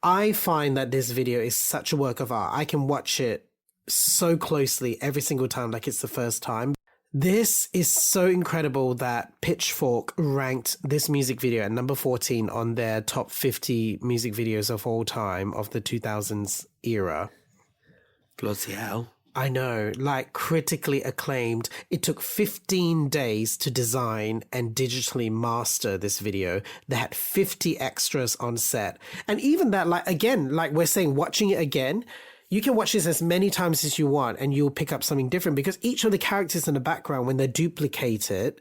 I find that this video is such a work of art. I can watch it so closely every single time like it's the first time. This is so incredible that Pitchfork ranked this music video at number 14 on their top 50 music videos of all time of the 2000s era. Bloody hell. I know, like critically acclaimed. It took 15 days to design and digitally master this video. They had 50 extras on set. And even that, like, again, like we're saying, watching it again, you can watch this as many times as you want and you'll pick up something different because each of the characters in the background, when they're duplicated,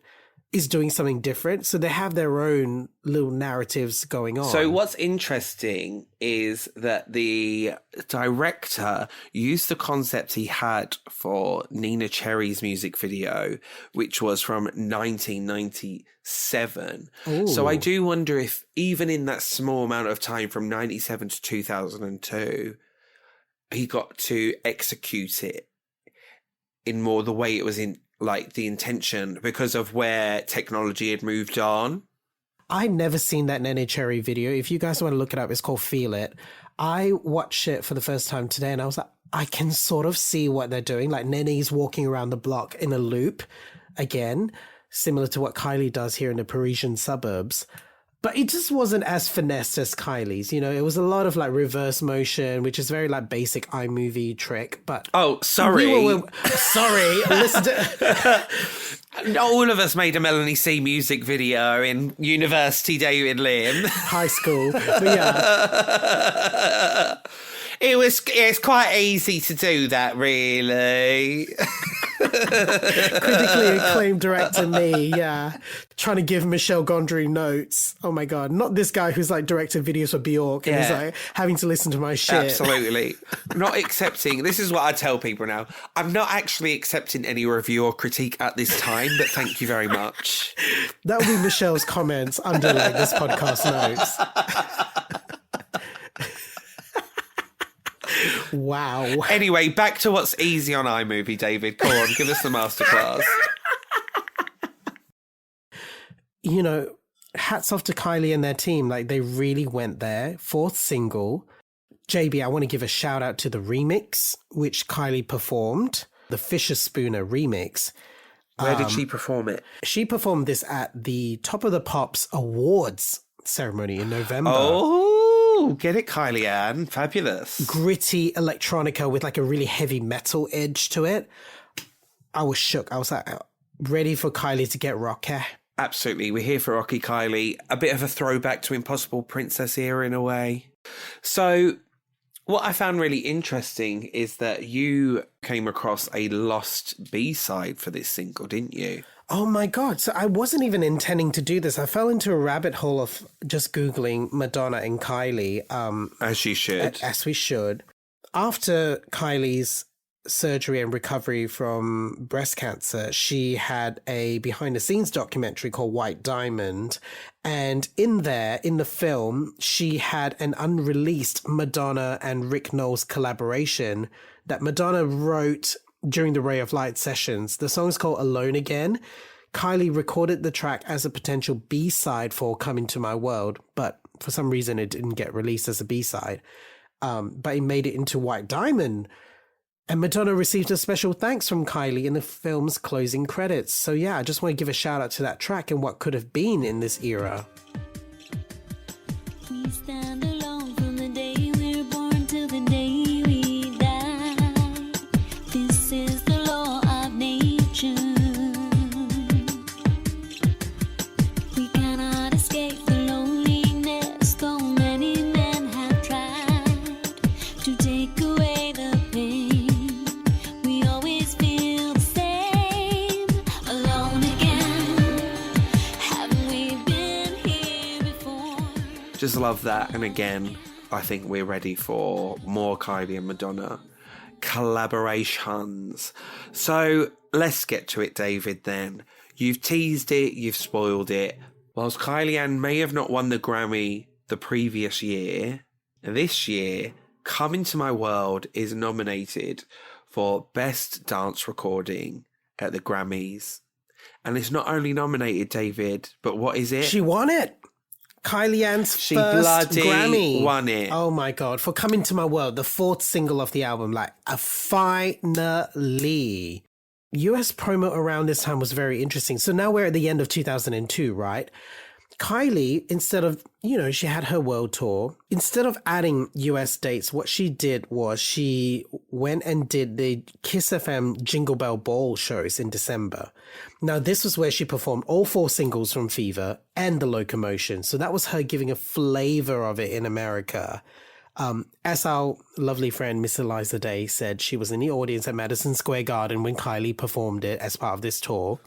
is doing something different. So they have their own little narratives going on. So what's interesting is that the director used the concept he had for Nina Cherry's music video, which was from 1997. Ooh. So I do wonder if even in that small amount of time from 97 to 2002, he got to execute it in more the way it was in, like the intention, because of where technology had moved on. I'd never seen that Nene Cherry video. If you guys want to look it up, it's called Feel It. I watched it for the first time today and I was like, I can sort of see what they're doing. Like Nene's walking around the block in a loop again, similar to what Kylie does here in the Parisian suburbs. But it just wasn't as finessed as Kylie's, you know. It was a lot of like reverse motion, which is very like basic iMovie trick. But oh, sorry, sorry. Listen to all of us made a Melanie C music video in university, David Lim. High school, but yeah. It's quite easy to do that, really. Critically acclaimed director me, yeah. Trying to give Michel Gondry notes. Oh my God. Not this guy who's like directed videos for Bjork and he's like having to listen to my shit. Absolutely. Not accepting. This is what I tell people now. I'm not actually accepting any review or critique at this time, but thank you very much. That will be Michelle's comments under like this podcast notes. Wow. Anyway, back to what's easy on iMovie, David. Go on, give us the masterclass. You know, hats off to Kylie and their team. Like, they really went there. Fourth single. JB, I want to give a shout out to the remix, which Kylie performed. The Fisher Spooner remix. Where did she perform it? She performed this at the Top of the Pops Awards ceremony in November. Oh, get it, Kylie Ann. Fabulous. Gritty electronica with like a really heavy metal edge to it. I was shook. I was like, ready for Kylie to get rocky. Absolutely. We're here for Rocky Kylie. A bit of a throwback to Impossible Princess era in a way. So what I found really interesting is that you came across a lost B-side for this single, didn't you? Oh my God. So I wasn't even intending to do this. I fell into a rabbit hole of just Googling Madonna and Kylie. As you should. As we should. After Kylie's surgery and recovery from breast cancer, she had a behind the scenes documentary called White Diamond. And in there, in the film, she had an unreleased Madonna and Rick Knowles collaboration that Madonna wrote during the Ray of Light sessions. The song's called Alone Again. Kylie recorded the track as a potential B-side for Come Into My World, but for some reason it didn't get released as a B-side. But it made it into White Diamond. And Madonna received a special thanks from Kylie in the film's closing credits. So yeah, I just want to give a shout out to that track and what could have been in this era. We stand alone from the day we're born till the day we die. This is the law of nature. We cannot escape the loneliness, though many men have tried to take away the pain. We always feel the same, alone again. Haven't we been here before? Just love that. And again, I think we're ready for more Kylie and Madonna collaborations. So let's get to it, David, then. You've teased it, you've spoiled it. Whilst Kylie Ann may have not won the Grammy the previous year, this year, Come Into My World is nominated for Best Dance Recording at the Grammys. And it's not only nominated, David, but what is it? She won it. Kylie Ann's She first bloody Grammy. won it. Oh my God. For Come Into My World, the fourth single of the album, like finally. US promo around this time was very interesting. So now we're at the end of 2002, right? Kylie, instead of, she had her world tour. Instead of adding US dates, what she did was she went and did the Kiss FM Jingle Bell Ball shows in December. Now, this was where she performed all 4 singles from Fever and The Locomotion. So that was her giving a flavor of it in America. As our lovely friend Miss Eliza Day said, she was in the audience at Madison Square Garden when Kylie performed it as part of this tour.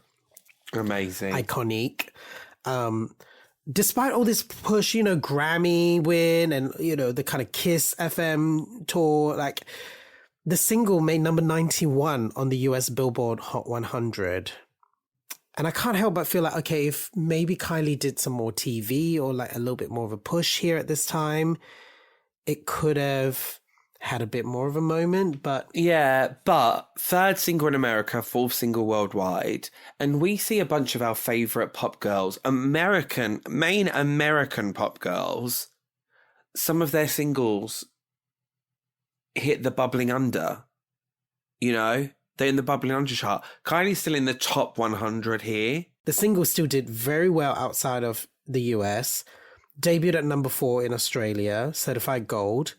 Amazing. Iconic. Despite all this push, Grammy win and, the kind of Kiss FM tour, like the single made number 91 on the US Billboard Hot 100. And I can't help but feel like, okay, if maybe Kylie did some more TV or like a little bit more of a push here at this time, it could have had a bit more of a moment, but... Yeah, but 3rd single in America, 4th single worldwide, and we see a bunch of our favourite pop girls, main American pop girls, some of their singles hit the bubbling under, they're in the bubbling under chart. Kylie's still in the top 100 here. The single still did very well outside of the US, debuted at number 4 in Australia, certified gold.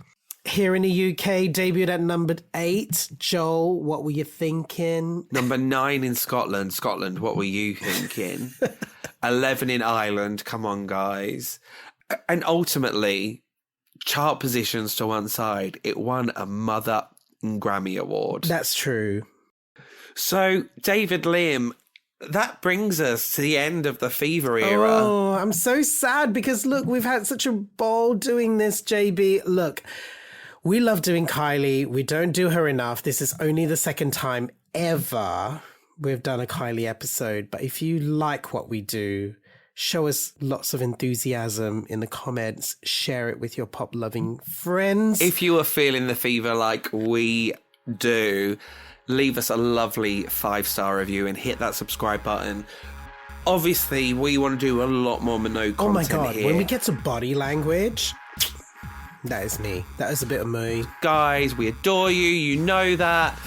Here in the UK, debuted at number 8. Joel, what were you thinking? Number 9 in Scotland. Scotland, what were you thinking? 11 in Ireland. Come on, guys. And ultimately, chart positions to one side, it won a Mother Grammy Award. That's true. So, David Lim, that brings us to the end of the Fever era. Oh, I'm so sad because, look, we've had such a ball doing this, JB. Look, we love doing Kylie. We don't do her enough. This is only the 2nd time ever we've done a Kylie episode. But if you like what we do, show us lots of enthusiasm in the comments. Share it with your pop-loving friends. If you are feeling the fever like we do, leave us a lovely 5-star review and hit that subscribe button. Obviously, we want to do a lot more Minogue content. Oh my God, here. when we get to body language, that is me. That is a bit of me. Guys, we adore you. You know that.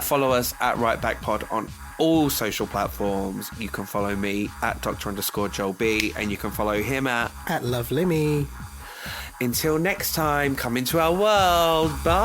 Follow us at RightBackPod on all social platforms. You can follow me at Dr_Joel B, and you can follow him at LoveLimmy. Until next time, come into our world. Bye.